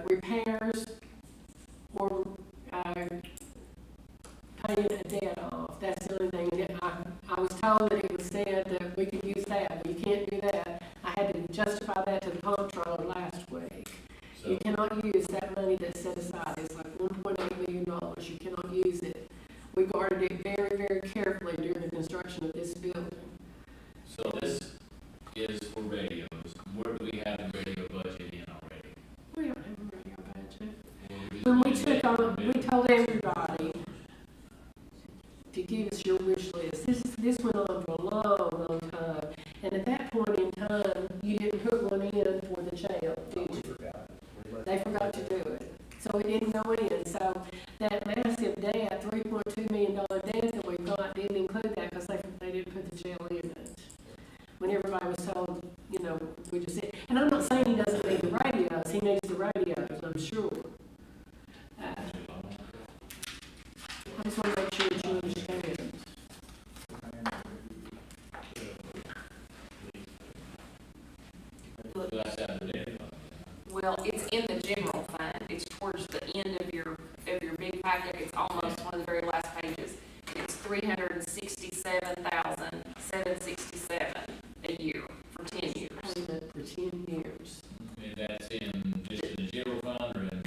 repairs, or paying a debt off. That's the only thing that I was told that it was said that we could use that, but you can't do that. I had to justify that to the comptroller last week. You So, cannot use that money that's set aside, it's like $1.8 million, you cannot use it. We guarded it very, very carefully during the construction of this building. so this is for radios. Where do we have the radio budget in already? We don't have a radio budget. Or we just When we went took ahead on, and we bid? told everybody to give us your wish list. This went on for a long, long time. And at that point in time, you didn't put one in for the jail, did We you? forgot. We let- They forgot to do it. So it didn't go in. So that massive debt, $3.2 million debt that we've got didn't include that because they didn't put the jail in it. When everybody was told, you know, we just said, and I'm not saying he doesn't need the radios, he needs the radios, I'm sure. I just want to make sure that you understand. So that's out of the debt fund. Well, it's in the general fund, it's towards the end of your big packet, it's almost one of the very last pages. It's $367,767 a year for 10 years. Payment for 10 years. And that's in, just in the general fund or in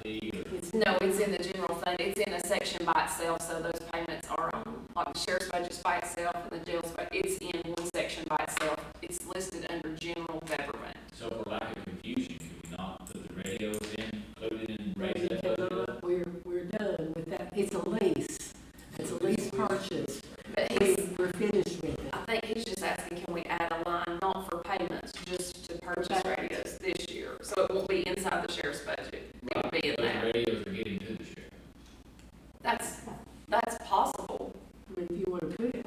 IT or? No, it's in the general fund, it's in a section by itself, so those payments are on, like the sheriff's budget's by itself and the jail's budget, it's in one section by itself. It's listed under general government. So for lack of confusion, could we not put the radios in, included in raise We that budget? cannot, we're done with that. It's a lease. It's a lease purchase. But he's, We're finished with it. I think he's just asking, can we add a line, not for payments, just to purchase radios this year? So it won't be inside the sheriff's budget, it would be in Those there. radios are getting to the sheriff. That's possible. I mean, if you want to put it,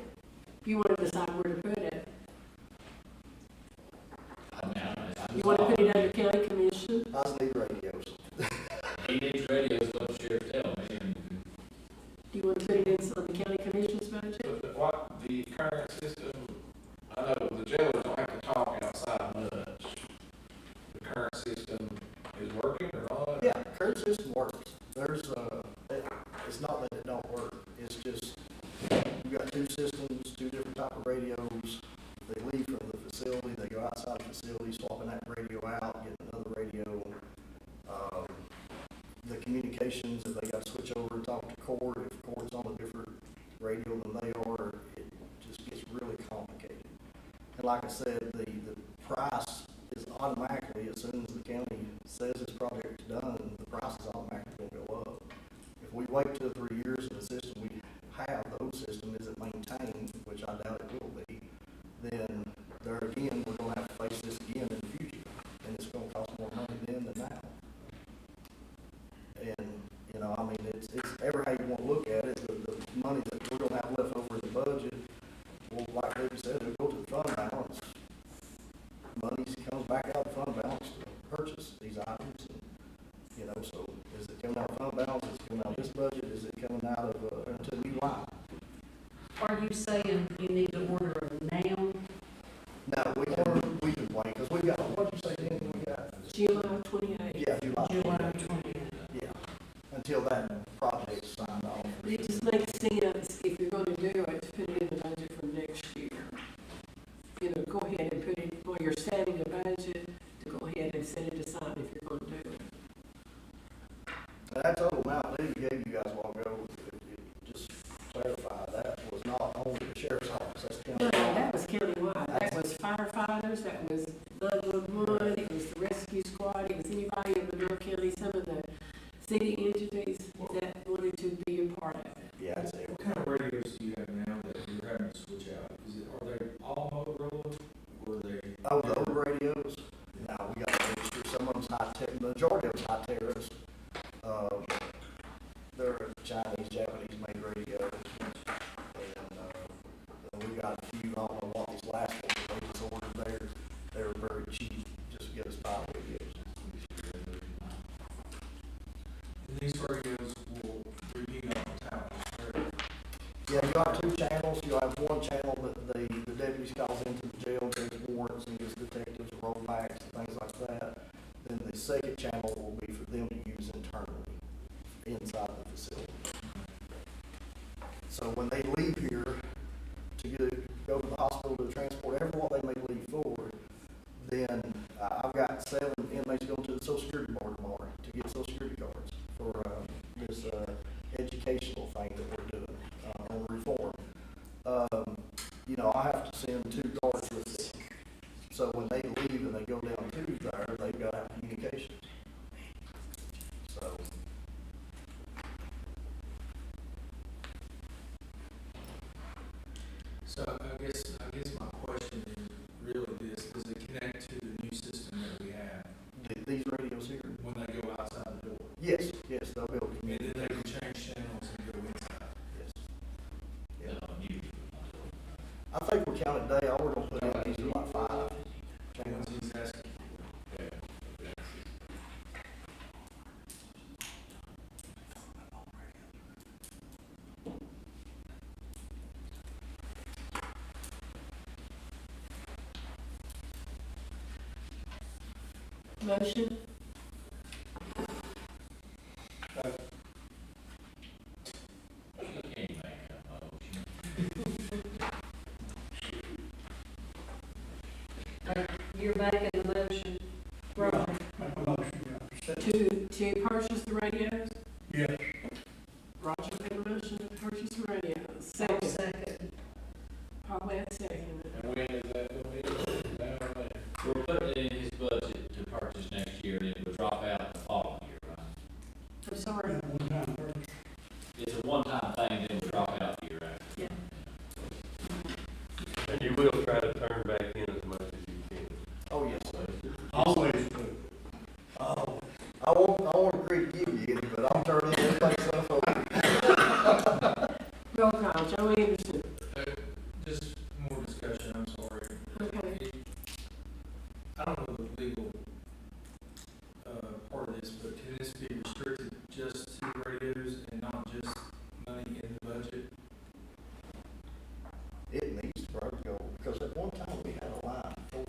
if you want to decide where to put it. I mean, I don't know. You want to put it under county commission? I just need radios. He needs radios, let the sheriff tell me, and Do you want to put it inside the county commission's budget? But what, the current system, I know the jailers don't have to talk outside much. The current system is working or not? Yeah, current system works. There's, it's not that it don't work, it's just, you've got two systems, two different type of radios. They leave from the facility, they go outside the facility, swapping that radio out, getting another radio. The communications, if they got to switch over and talk to Court, if Court's on a different radio than they are, it just gets really complicated. And like I said, the price is automatically, as soon as the county says this project's done, the price is automatically gonna go up. If we wait 2 or 3 years and the system we have, the old system isn't maintained, which I doubt it will be, then there again, we're gonna have to face this again in the future, and it's gonna cost more money then than now. And, you know, I mean, it's every how you wanna look at it, the money that we're gonna have left over in the budget, well, like David said, it'll go to the fund balance. Money comes back out of the fund balance to purchase these items, and, you know, so is it coming out of fund balance, is it coming out of this budget, is it coming out of, into a new line? Are you saying you need to order them now? No, we can wait, because we got, what'd you say, Dan, we got? July 28th. Yeah, July. July 20th. Yeah, until that project's signed off. It just makes sense, if you're going to do it, to put it in the budget for next year. You know, go ahead and put it, while you're setting the budget, to go ahead and set it aside if you're going to do it. And that total amount Lee gave you guys a while ago, it just clarify, that was not only the sheriff's office, that's county. No, that was countywide. That was firefighters, that was 911, it was the rescue squad, it was anybody in Monroe County, some of the city entities that wanted to be a part of it. Yeah, I'd say. What kind of radios do you have now that you're having to switch out? Are they all Motorola, or are they? Oh, the old radios, now we got to register, some of them's high tech, the majority of them's high terrors. They're Chinese, Japanese made radios. And we got a few, I don't know what these last ones, they just ordered there, they were very cheap, just to get us power radios. And these radios will repeat on the tower, correct? Yeah, you got 2 channels, you have one channel that the deputies calls into the jail, gives warrants and gives detectives rollbacks and things like that. Then the second channel will be for them to use internally, inside the facility. So when they leave here to go to the hospital to transport everyone they may leave for, I've got 7 inmates going to the Social Security Board tomorrow to get Social Security cards for, this, educational thing that we're doing, on reform. You know, I have to send 2 cards with them. So when they leave and they go down to there, they've got to have communications. So, So I guess my question is really this, does it connect to the new system that we have these radios here, when they go outside the door? yes, they'll be able to And communicate. then they can change channels and go inside? Yes. Yeah. You, I think we counted day, all we're gonna put in these are like 5 Once channels. he's asking. Motion? you can't make a motion. You're making the motion, Roger. Make a motion, yeah. To purchase the radios? Yes. Roger made a motion to purchase the radios. I'll Second. second. Probably a second. And when is that gonna be? Now or later? We're putting it in his budget to purchase next year, and it will drop out the following year, right? I'm sorry. One time first. It's a one-time thing, then it'll drop out the year after. Yeah. And you will try to turn back in as much as you can. Oh, yes, sir. Always do. Oh, I won't agree to give you any, but I'm turning everything stuff over. Roll call, Joe Anderson. Just more discussion, I'm sorry. Okay. I don't know the legal, part of this, but can this be restricted just to radios and not just money in the budget? It needs to probably go, because at one time we had a line for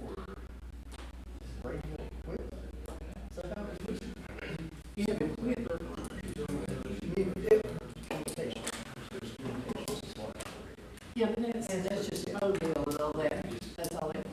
radio equipment. Is that how it was? You have equipment. Communications. There's communications is what. Yeah, but that's just phone bill and all that. That's all it.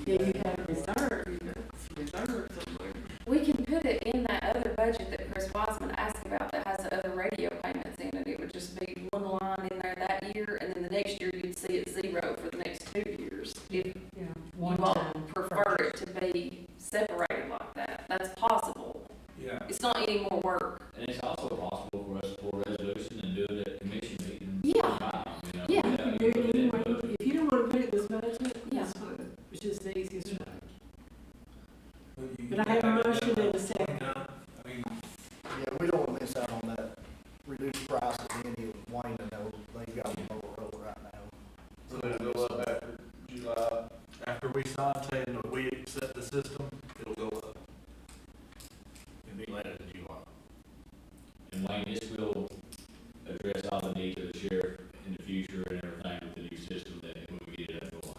Yeah, you have reserve, you got some reserve somewhere. We can put it in that other budget that Chris Wiseman asked about that has the other radio payments in it. It would just be one line in there that year, and then the next year you'd see it 0 for the next 2 years. If Yeah. you One all time. prefer it to be separated like that, that's possible. Yeah. It's not any more work. And it's also possible for us to pull a resolution and do it at commission meeting. Yeah. You know, Yeah. without Do you it putting it in the anyway. budget. If you don't wanna put it in this budget, Yeah. that's fine. It's just the easiest way. you But I have a motion and a second. I mean, Yeah, we don't want to miss out on that reduced price that Danny and Wayne and they've got them over right now. So it'll go up after July. After we sign saying that we accept the system, it'll go up. It'll be later than July. And Wayne, this will address all the needs of the sheriff in the future and everything with the new system that when we get it up and going.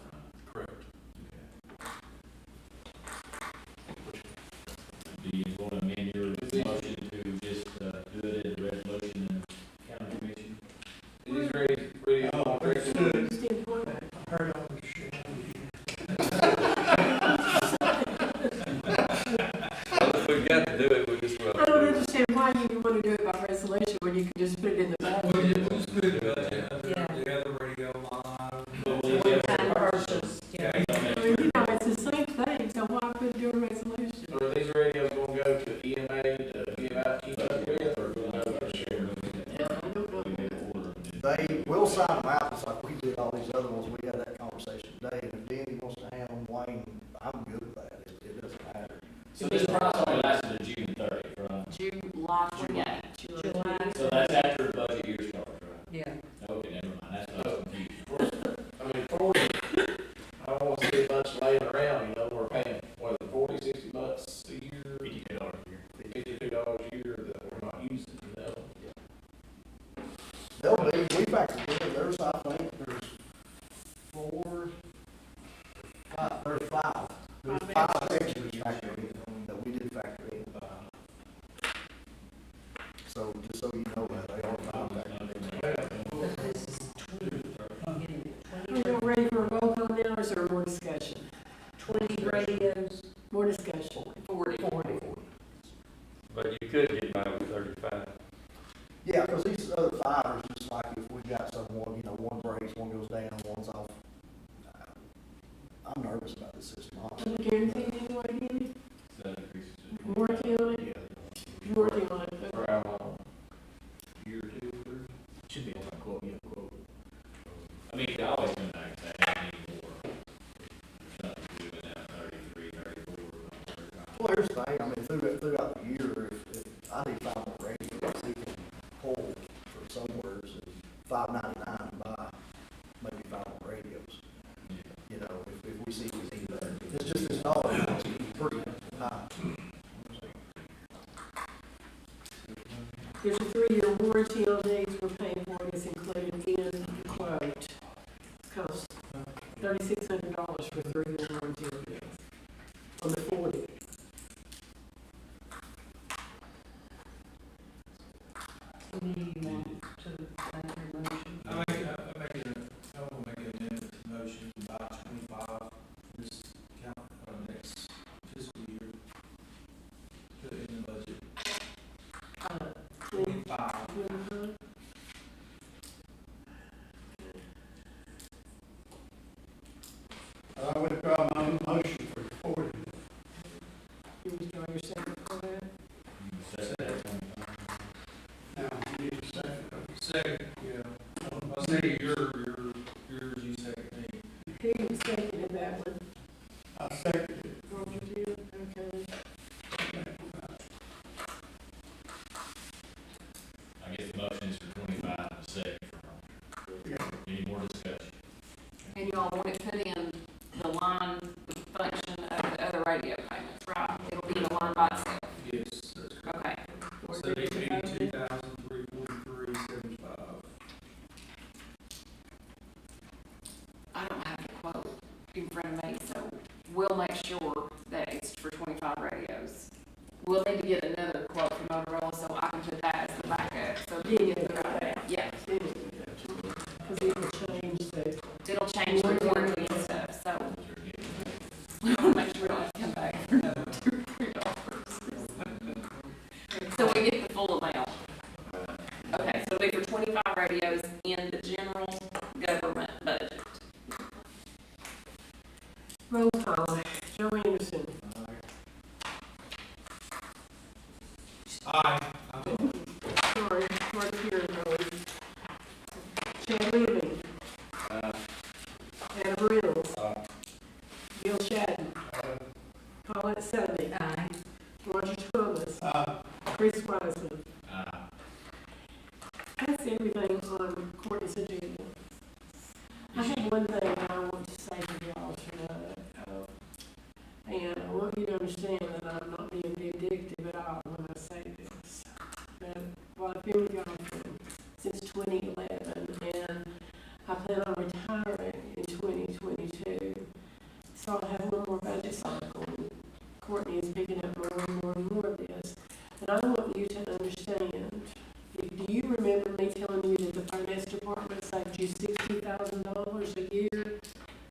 Correct. Do you want to amend your motion to just, do it as a resolution and county commission? It is ready, Oh, ready. understood. Just in point. I heard all this shit. If we've got to do it, we just will. I don't understand why you wanna do it by resolution when you can just put it in the budget. we'll just put it in the budget under Yeah. the other radio line. One time purchase, yeah. I mean, you know, it's the same thing, so why put it in a resolution? So are these radios gonna go to EMA to give out, keep up with, or going to the sheriff? Yeah, I don't know. They will sign them out just like we did all these other ones. We had that conversation today. And if Danny wants to handle Wayne, I'm good with that. It doesn't matter. So this price only lasts to June 30th, right? July 28th. July. So that's after the budget year starts, right? Yeah. Okay, never mind, that's what I was confused. I mean, 40, I don't wanna see a bunch laying around, you know, we're paying, what, $40, $60 a year? $52 a year. $52 a year that we're not using, you know? They'll be, we factored in, there's, I think, there's 5. There's 5 extras factored in, that we did factor in. So, just so you know that, they are 5 factored in. But this is 20, getting it Are you ready for a roll call now, or is there more discussion? 20 radios, More discussion. 40. 40. But you could get by with 35. Yeah, because these other 5 are just like if we got someone, you know, one breaks, one goes down, one's off. I'm nervous about this system, honestly. Any guarantee anyway, Danny? So that increases it. You working on it? Yeah. You working on it? For how long? Year or 2 or 3? Should be on that quote, yeah, quote. I mean, it always come back to that anymore. There's nothing to do with that 33, 34, 35. Well, here's the thing, I mean, throughout the year, if I need 5 more radios, we can pull from somewhere, so $5.99 to buy maybe 5 more radios. You know, if we see we need that. It's just this dollar amount is pretty high. There's a 3-year warranty on these, we're paying for it, it's included in the quote. It costs $3,600 for a 3-year warranty on this, on the 40. Do you want to make your motion? I will make an amendment to motion to buy 25 this next fiscal year. Put it in the budget. 25. I withdraw my motion for 40. You withdraw your second for that? That's it. Now, you need a second. Second, yeah. I'll say yours, you second me. Who seconded that one? I second it. Roger did, okay. I guess the motion is for 25 and a second for Roger. Yeah. Any more discussion? And y'all want it put in the line function of the other radio payments, right? It'll be in the line by itself. Yes, that's correct. Okay. So they 82,343.75. I don't have the quote in front of me, so we'll make sure that it's for 25 radios. We'll need to get another quote from Motorola, so I can put that as the backup, so Yeah, yeah, yeah. yeah, Because it will change the, it'll change the warranty and stuff, so we'll make sure we don't have to come back for another $2 or $3. So we get the full amount. Okay, so it'll be for 25 radios in the general government budget. roll call. Joe Anderson. Aye. Sorry, Mark Rose. Chad Reaving. Adam Reynolds. Bill Shatton. Paulette Summey. Aye. Roger Thomas. Chris Wiseman. That's everything on Courtney's agenda. I have one thing I want to say to y'all tonight, and I want you to understand that I'm not being vindictive at all when I say this. Well, I've been with y'all since 2011, and I plan on retiring in 2022. So I'll have one more budget cycle, and Courtney is picking up more and more and more of this. And I want you to understand, do you remember me telling you that the finance department saved you $60,000 a year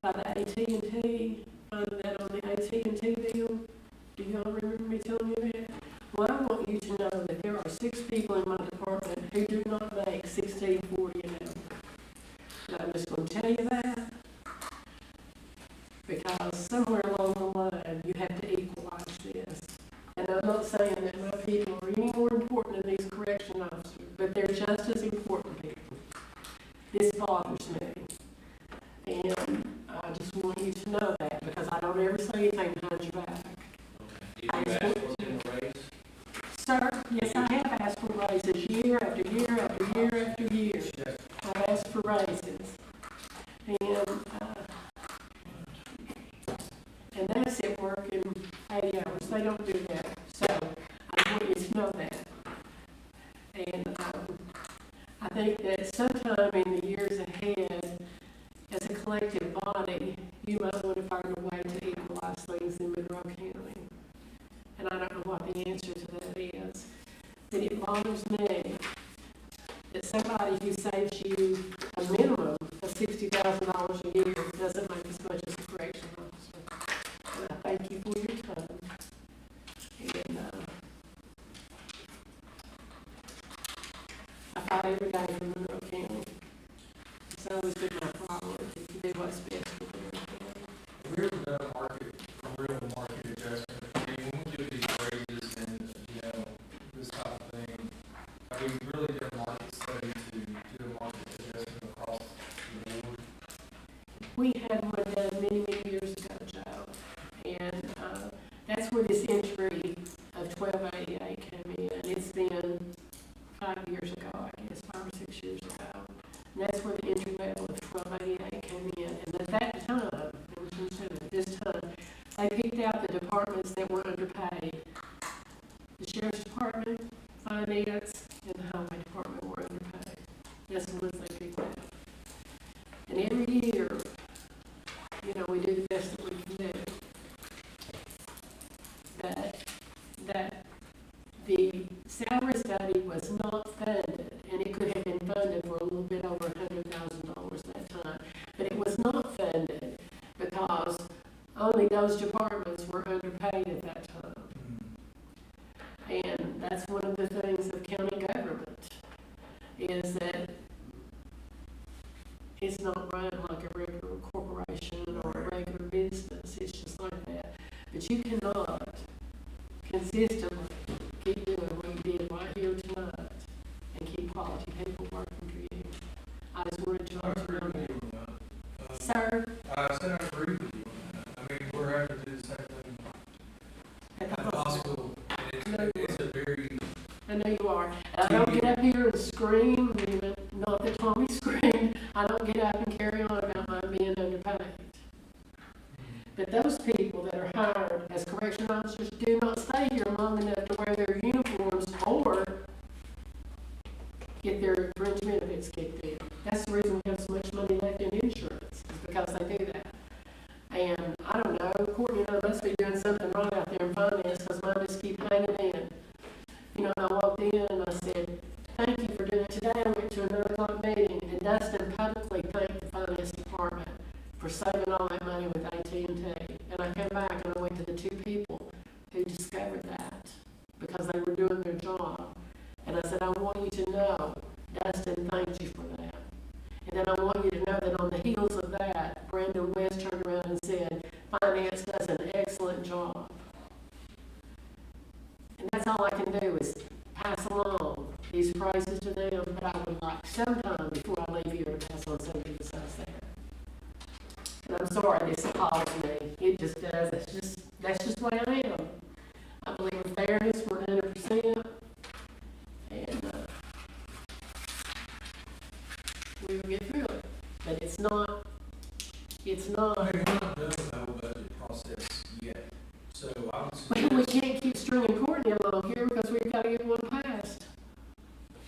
by the AT&T, that on the AT&T deal? Do y'all remember me telling you that? Well, I want you to know that there are 6 people in my department who do not make $16.40 an hour. And I'm just going to tell you that because somewhere along the line you have to equalize this. And I'm not saying that my people are any more important than these correction officers, but they're just as important people. This bothers me. And I just want you to know that because I don't ever say anything behind your back. Did you ask for them to raise? Sir, yes, I have asked for raises year after year after year after year. I've asked for raises. And that's it working 80 hours. They don't do that. So I want you to know that. And I think that sometime in the years ahead, as a collective body, you might want to find a way to equalize things in Monroe County. And I don't know what the answer to that is. But it bothers me that somebody who saves you a minimum of $60,000 a year doesn't make as much as a correction officer. this entry of 1288 came in, it's been 5 years ago, I guess, 5 or 6 years ago. And that's where the entry level of 1288 came in. And at that time, at this time, they picked out the departments that were underpaid. The sheriff's department, finance, and the highway department were underpaid. That's the ones they picked out. And every year, you know, we do the best that we can do. That the salary study was not funded, and it could have been funded for a little bit over $100,000 that time. But it was not funded because only those departments were underpaid at that time. And that's one of the things of county government, is that it's not run like a regular corporation or a regular business. It's just like that. But you cannot consistently keep doing what you did right here tonight and keep quality people working for you. I just wanted you I to agree know with that. you on that. Sir, I said I agree with you on that. I mean, we're having to do the same thing at at the the hospital, hospital, and it's a very, I know you are. And I don't get up here and scream, even, not that Tommy screamed. I don't get up and carry on about mine being underpaid. But those people that are hired as correction officers do not stay here long enough to wear their uniforms or get their fringe benefits kicked in. That's the reason we have so much money left in insurance, is because they do that. And I don't know, Courtney and I must be doing something right out there in finance, because mine just keep hanging in. You know, and I walked in and I said, thank you for doing it. Today I went to another club meeting, and Dustin publicly thanked the finance department for saving all that money with AT&T. And I came back and I went to the two people who discovered that, because they were doing their job. And I said, I want you to know, Dustin thanked you for that. And then I want you to know that on the heels of that, Brandon West turned around and said, finance does an excellent job. And that's all I can do is pass along these praises to them, but I would like sometime before I leave here to pass on something besides that. And I'm sorry this appalls me. It just does. That's just the way I am. I believe in fairness 100%. And we will get through it. But it's not, I mean, we're not done with the whole budget process yet. So I would we suggest, can't keep stringing Courtney along here because we've got to get one passed.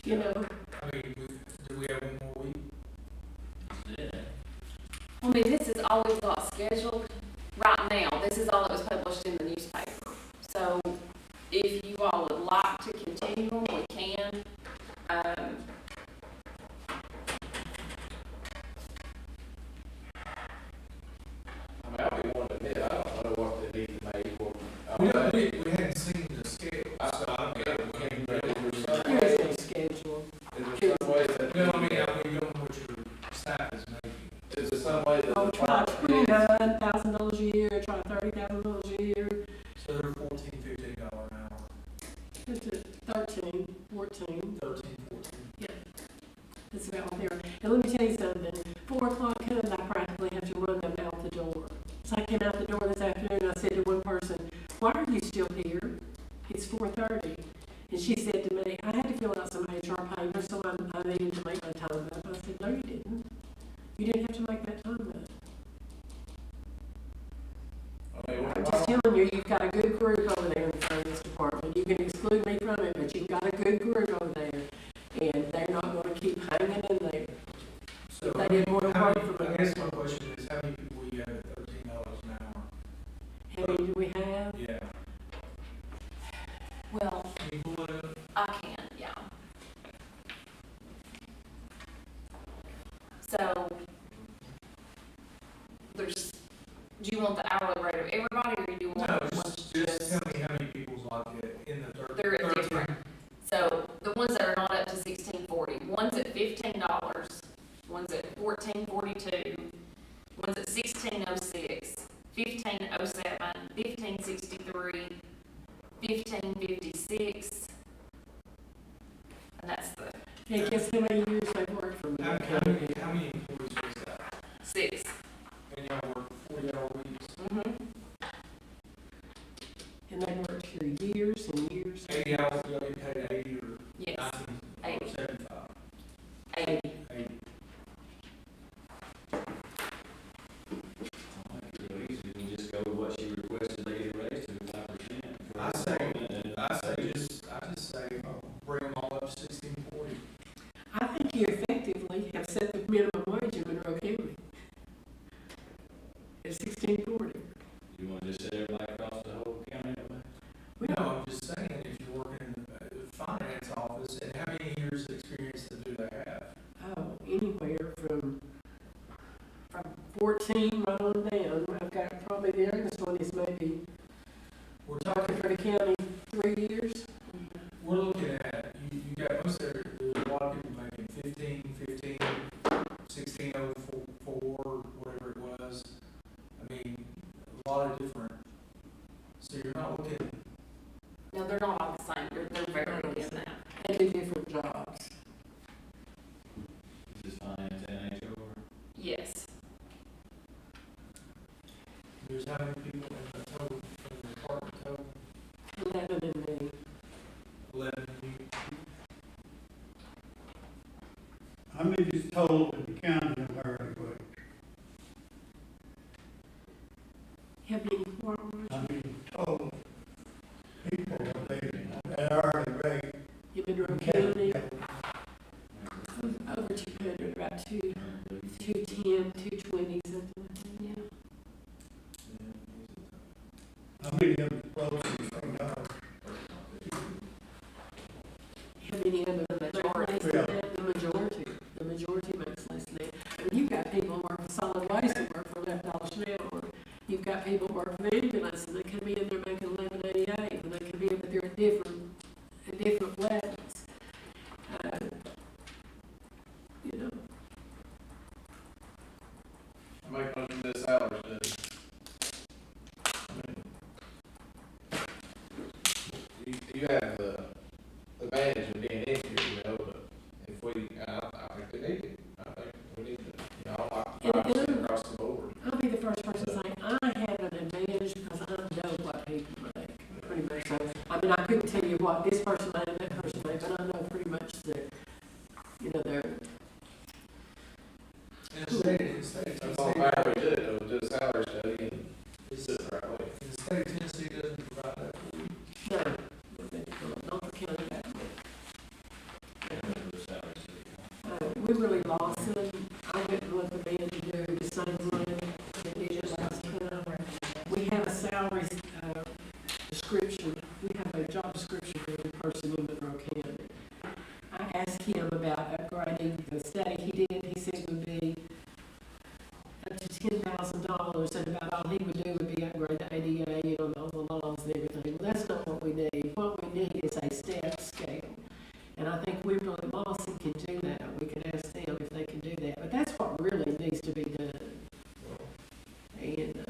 You know, I mean, do we have one more week? Yeah. I mean, this is all we've got scheduled right now. This is all that was published in the newspaper. So if you all would like to continue, we can. I mean, I'll be one to admit, I don't know what they need to make for. We hadn't seen the schedule, so I don't get it. there is no schedule. Is there some way that? No, I mean, we don't know what your staff is making. Is there some way that? I'll the try department needs- $29,000 a year, try $30,000 a year. So they're $14, $15 an hour, It's at 13, 14. 13, 14. That's about what they are. And let me tell you something, 4 o'clock comes, I practically have to run them out the door. So I came out the door this afternoon and I said to one person, why are you still here? It's 4:30. And she said to me, I had to fill out some HR papers, so I needed to make my time up. I said, no, you didn't. You didn't have to make that time up. I mean, I'm just telling you, you've got a good group over there in the finance department. You can exclude me from it, but you've got a good group over there. And they're not gonna keep hanging in there. So, If they didn't want to how work many- for me. I guess my question is, how many people you have at $13 an hour? How many do we have? Yeah. Well, Can you pull it up? I can, yeah. So, there's, do you want the hourly rate of everybody, or do you want No, the ones just tell me how many people's like in the 13. They're at different. So the ones that are not up to $16.40, one's at $15, one's at $14.42, one's at $16.06, $15.07, $15.63, $15.56, and that's the Hey, guess how many years they've worked for me? How many employees was that? 6. And y'all work 40-hour weeks? Mm-hmm. And and they worked here years and years. 80 hours, you only paid 80 or Yes, 90 or 80. 75? 80. 80. We just go with what she requested, they get raised to 5%. I just say, bring them all up 1640. I think you effectively have set the minimum wage in Monroe County. It's 1640. You wanna just set everybody across the whole county that way? No, I'm just saying, if you're working in the finance office, and how many years of experience do they have? Oh, anywhere from 14 right on down. I've got probably the youngest one is maybe We're talking, working for the county 3 years. we're looking at, you got most of, there's a lot of people making 15, 1604, whatever it was. I mean, a lot of different, so you're not looking, No, they're not all the same, they're very in that. They do different jobs. Is this finance and HR? Yes, there's how many people in the total, in the department total? 11 and me. 11 people. How many is total in the county of hourly wage? How many more? How many total people are they at hourly rate? In Monroe County, over 200, about 210, 220, something like that, yeah. How many of them closing from dollars? How many of them make Majority. less than that? The majority makes less than that. I mean, you've got people who work for solid waste that work for $11 an hour. You've got people who work for the ambulance and they come in, they're making $11.88, and they come in, but they're at different levels. You know, I make motion to salary study. You have the advantage of being in here, but if we, I think we need it. I think we need to, I like across the board. I'll be the first person to say, I have an advantage because I know what people make, pretty much. So, I mean, I couldn't tell you what this person made and that person made, but I know pretty much that, you know, they're, In the state, That's all I we do, do a salary study and it's the right way. the state of Tennessee doesn't provide that for you. no, not the county back we really lost them. I didn't let the man do the same thing that they did last time. We have a salary, description, we have a job description for every person in Monroe County. I asked him about upgrading the study he did, he said it would be up to $10,000, and about all he would do would be upgrade the ADA, you know, all the laws and everything. Well, that's not what we need. What we need is a step scale. And I think we really lost and can do that. We can ask them if they can do that. But that's what really needs to be done. And,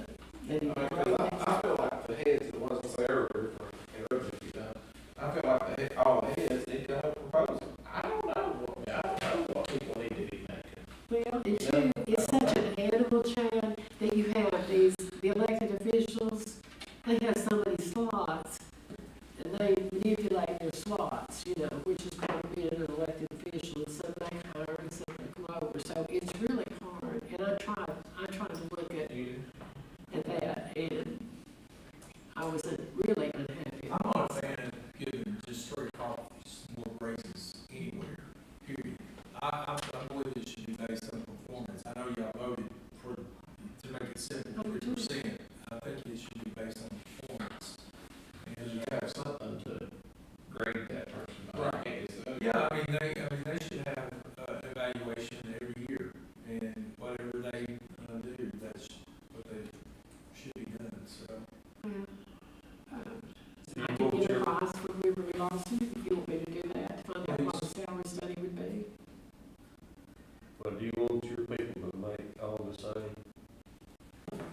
I feel like the heads, it wasn't so earlier, I feel like all the heads need to have a proposal. I don't know what people need to be making. well, it's such an animal, Chad, that you have the elected officials, they have so many slots, and they manipulate their slots, you know, which is part of being an elected official, and some they hire and some they come over, so it's really hard, and I tried to look at that, and I was really unhappy. I'm not a fan of giving just straight coffees more raises anywhere, period. I believe it should be based on performance. I know y'all voted to make it 73%. I think it should be based on performance. And You have something to grade that person by. Right. So, yeah, I mean, they should have evaluation every year, and whatever they do, that's what they should be done, so. I can get advice from Waverly Lawson, if you want me to do that, to find out what the salary study would be. But do you want your people to make all the same?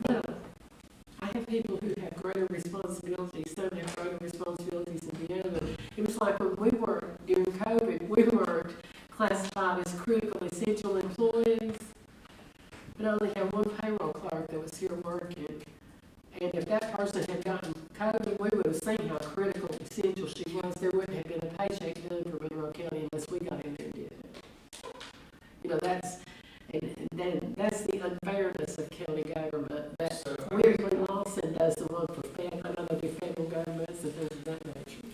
No. I have people who have greater responsibilities, some have greater responsibilities than the other. It was like when we worked during COVID, we weren't classified as critical essential employees, but I only had one payroll clerk that was here working. And if that person had gotten COVID, we we would have seen how critical, essential she was. There wouldn't have been a paycheck done for Monroe County unless we got in there and did it. You know, that's the unfairness of county government, that So, Weirdly Lawson does the one for federal, I know they do federal governments and things of that nature.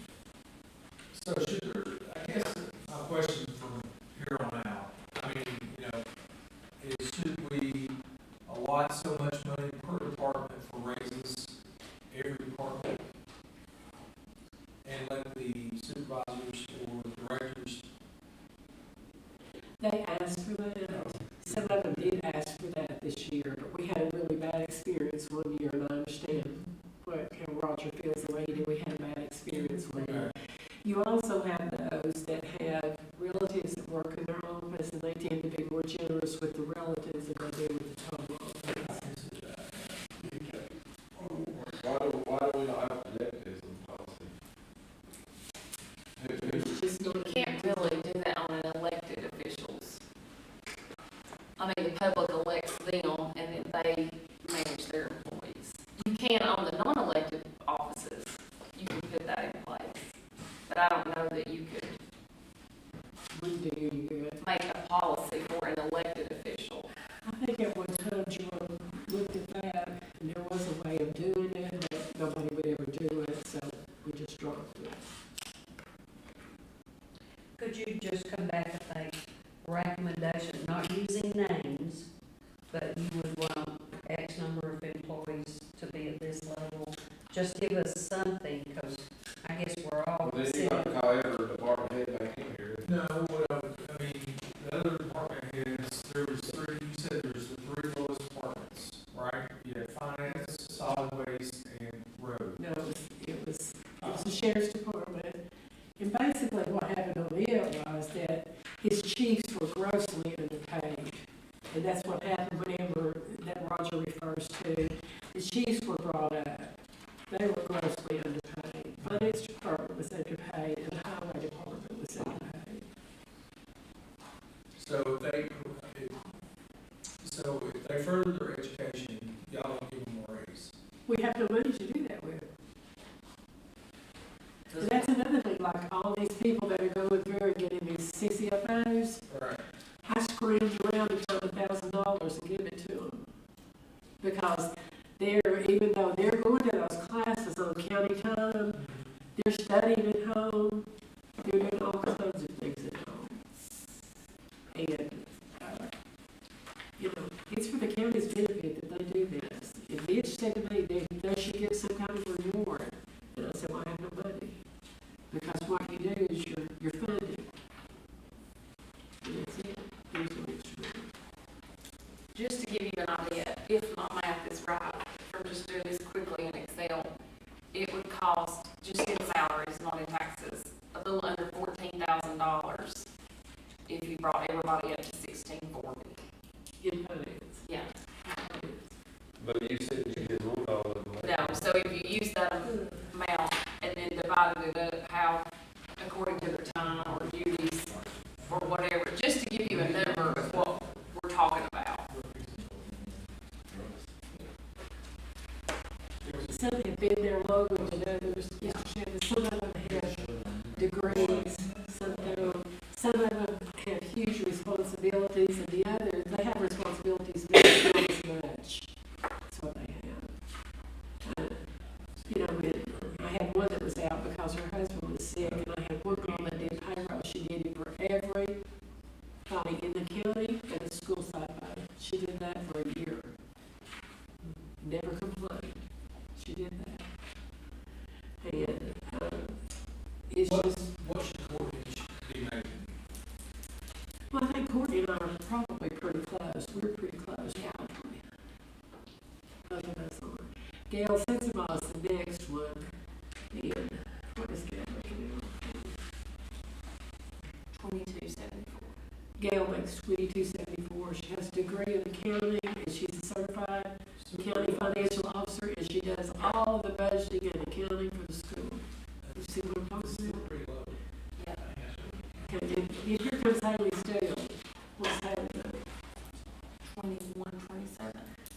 so should there, I guess, my question from here on out, I mean, you know, is should we allot so much money per department for raises, every department? And let the supervisors or directors, They asked for that. Some of them did ask for that this year, but we had a really bad experience one year, and I understand how Roger feels the way he did. We had a bad experience one year. You also have those that have relatives that work in their office, and they tend to be more generous with the relatives than they do with the total office. Why do we not have nepotism policy? It's just You not. can't really do that on an elected officials. I mean, the public elects them and then they manage their employees. You can on the non-elected offices, you can put that in place. But I don't know that you could Wouldn't do any good. make a policy for an elected official. I think at one time Jerome looked at that, and there was a way of doing it, but nobody would ever do it, so we just dropped it. Could you just come back with a recommendation, not using names, but you would want X number of employees to be at this level? Just give us something, because I guess we're all Then you sitting. have to call every department head back in here. no, I mean, the other department heads, there was three, you said there was the three lowest departments, right? You had finance, solid waste, and road. No, it was the sheriff's department. And basically what happened on it was that his chiefs were grossly underpaid. And that's what happened whenever that Roger refers to. The chiefs were brought up. They were grossly underpaid. Finance department was underpaid and the highway department was underpaid. So if they further their education, y'all don't give them a raise. We have no money to do that with. And that's another thing, like all these people that are going through and getting these CCFOs, Right. I scrounge around to find $1,000 and give it to them. Because even though they're going to those classes on county time, they're studying at home, they're doing all kinds of things at home. And, you know, it's for the county's benefit that they do this. And Mitch said to me, they should get some kind of reward. And I said, well, I have no money. Because what you do is you're funding. And that's it. Here's what it's for. Just to give you an idea, if my math is right, from just doing this quickly in Excel, it would cost, just in salaries, not in taxes, a little under $14,000 if you brought everybody up to 1640. In finance. Yeah. But you said you didn't want all of them. No, so if you use that amount and then divided it up, how, according to their time or duties or whatever, just to give you a number of what we're talking about. Some have been there longer than others. Mr. Shannon, some of them have degrees, some of them have huge responsibilities, and the others, they have responsibilities, but not as much. That's what they have. You know, I had one that was out because her husband was sick, and I had one girl that did payroll. She did it for everybody in the county and the school side by. She did that for a year. Never complained. She did that. And it's just, What should Courtney be making? well, I think Courtney and I are probably pretty close. We're pretty close, probably. Both of us are. Gail Sensabaugh is the next one. And what is Gail making now? 2274. Gail makes $22.74. She has a degree in accounting, and she's a certified county financial officer, and she does all the budgeting and accounting for the school. You see what I'm talking about? Pretty low. Yeah. Okay, and here comes Haley Steele. What's Haley doing? 2127.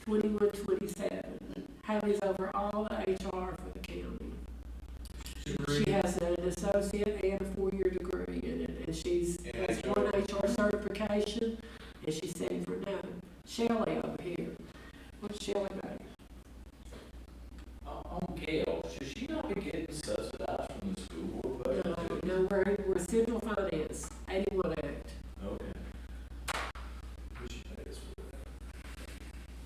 2127. Haley's over all the HR for the county. associate and a 4-year degree in it, and she's has one HR certification, and she's setting for none. Shelley over here, what's Shelley about? On Gail, should she not be getting subsidized from the school board budget? No, we're central finance, 81 Act. Okay. We should pay this for that.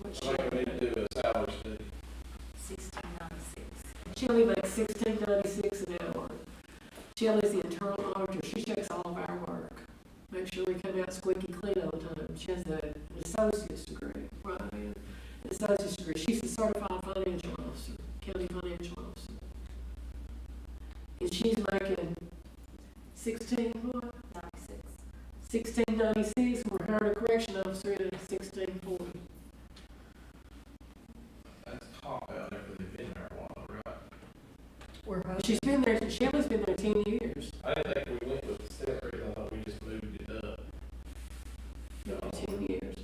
What's I think we need to do a salary study. 1696. Shelley makes $16.96 an hour. Shelley's the internal auditor, she checks all of our work, make sure we come out squeaky clean all the time. She has an associate's degree, right, an associate's degree, she's a certified financial officer, county financial officer. And she's making 16.96, we're hiring a correction officer at 16.40. That's top out there, but they've been there a while, right? We're hoping. She's been there, Shelley's been there 10 years. I didn't think we went with the step rate, I thought we just moved it up. Been there 10 years.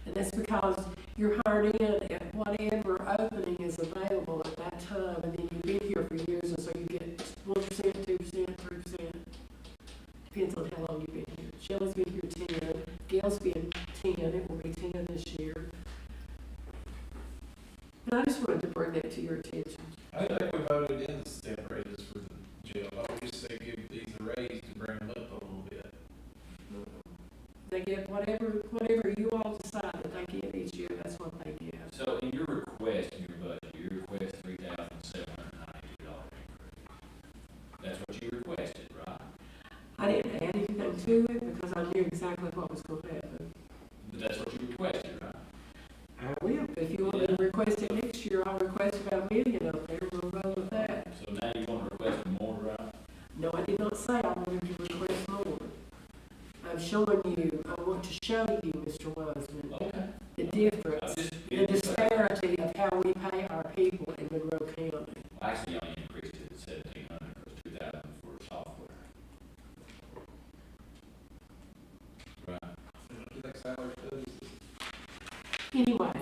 And that's because you're hired in at whatever opening is available at that time, and then you've been here for years, and so you get 1%, 2%, 3%. Depends on how long you've been here. Shelley's been here 10, Gail's been 10, it will be 10 this year. And I just wanted to bring that to your attention. I think we voted in the step raises for the jail, I would just say give these a raise to bring them up a little bit. They get whatever you all decide that they get each year, that's what they get. So in your request, in your budget, you request $3,792 increase. That's what you requested, right? I didn't add anything to it because I knew exactly what was going to happen. But that's what you requested, right? I will, if you want me to request it next year, I'll request about $1 million up there, we'll roll with that. So now you want to request more, right? No, I did not say I wanted to request more. I'm showing you, I want to show you, Mr. Wiseman, Okay. the difference, the disparity of how we pay our people in Monroe County. Actually, I only increased it to 1,700, because 2,000 for software. Right. You think salary studies? Anyway,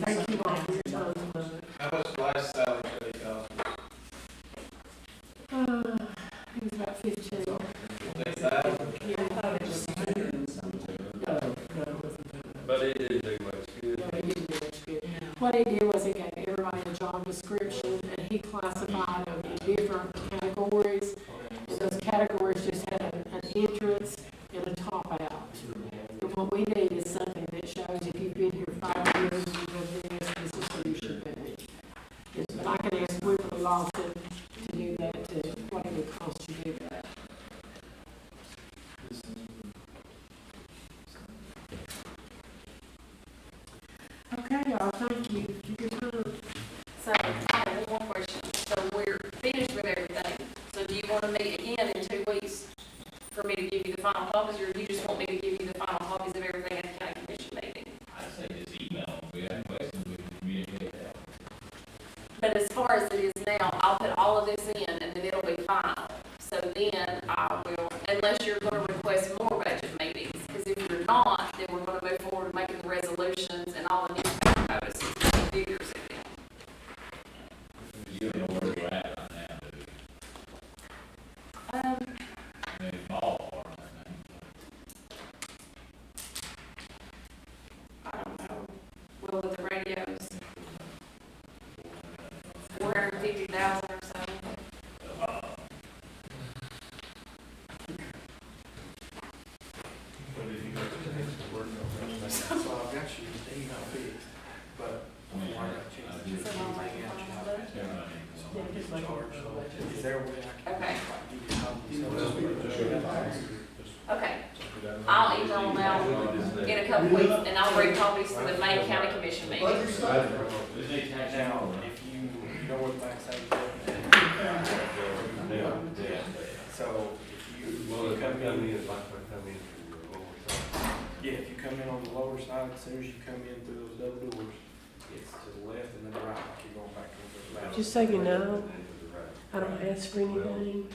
thank you all for your time tonight. How much the last salary study cost? It was about 15. 6,000? Yeah, I thought it was no, it wasn't that. But it didn't do much good. No, he didn't do much good. What he did was he gave everybody a job description, and he classified them in different categories. And those categories just had an entrance and a top out. And what we need is something that shows if you've been here 5 years, you've done this, this is who you should be. But I can ask Whipple Lawson to do that, to what it would cost to do that. Okay, y'all, thank you. Your time. So, I have one more question. So we're finished with everything. So do you want to meet again in 2 weeks for me to give you the final copies, or do you just want me to give you the final copies of everything at the county commission meeting? I'd say just email them. If we have questions, we can communicate that. But as far as it is now, I'll put all of this in, and then it'll be final. So then I will, unless you're going to request more budget meetings, because if you're not, then we're going to move forward with making the resolutions and all the newspaper notices and figures in. You don't know where we're at right now, do you? Maybe ballpark, I think. I don't know. Well, with the radios, 450,000 or so. So I've got you email fixed, but I mean, I do. So I'll make a final budget. is there a way I can? Okay. Give you copies? Okay. I'll email them out in a couple weeks, and I'll bring copies to the May County Commission meeting. Now, if you know what banks say. So if Well, you if I come come in, in, like I come in through the lower side. yeah, if you come in on the lower side, as soon as you come in through those double doors, it's to the left and then right, like you're going back to the left. Just so you know, I don't ask for anything.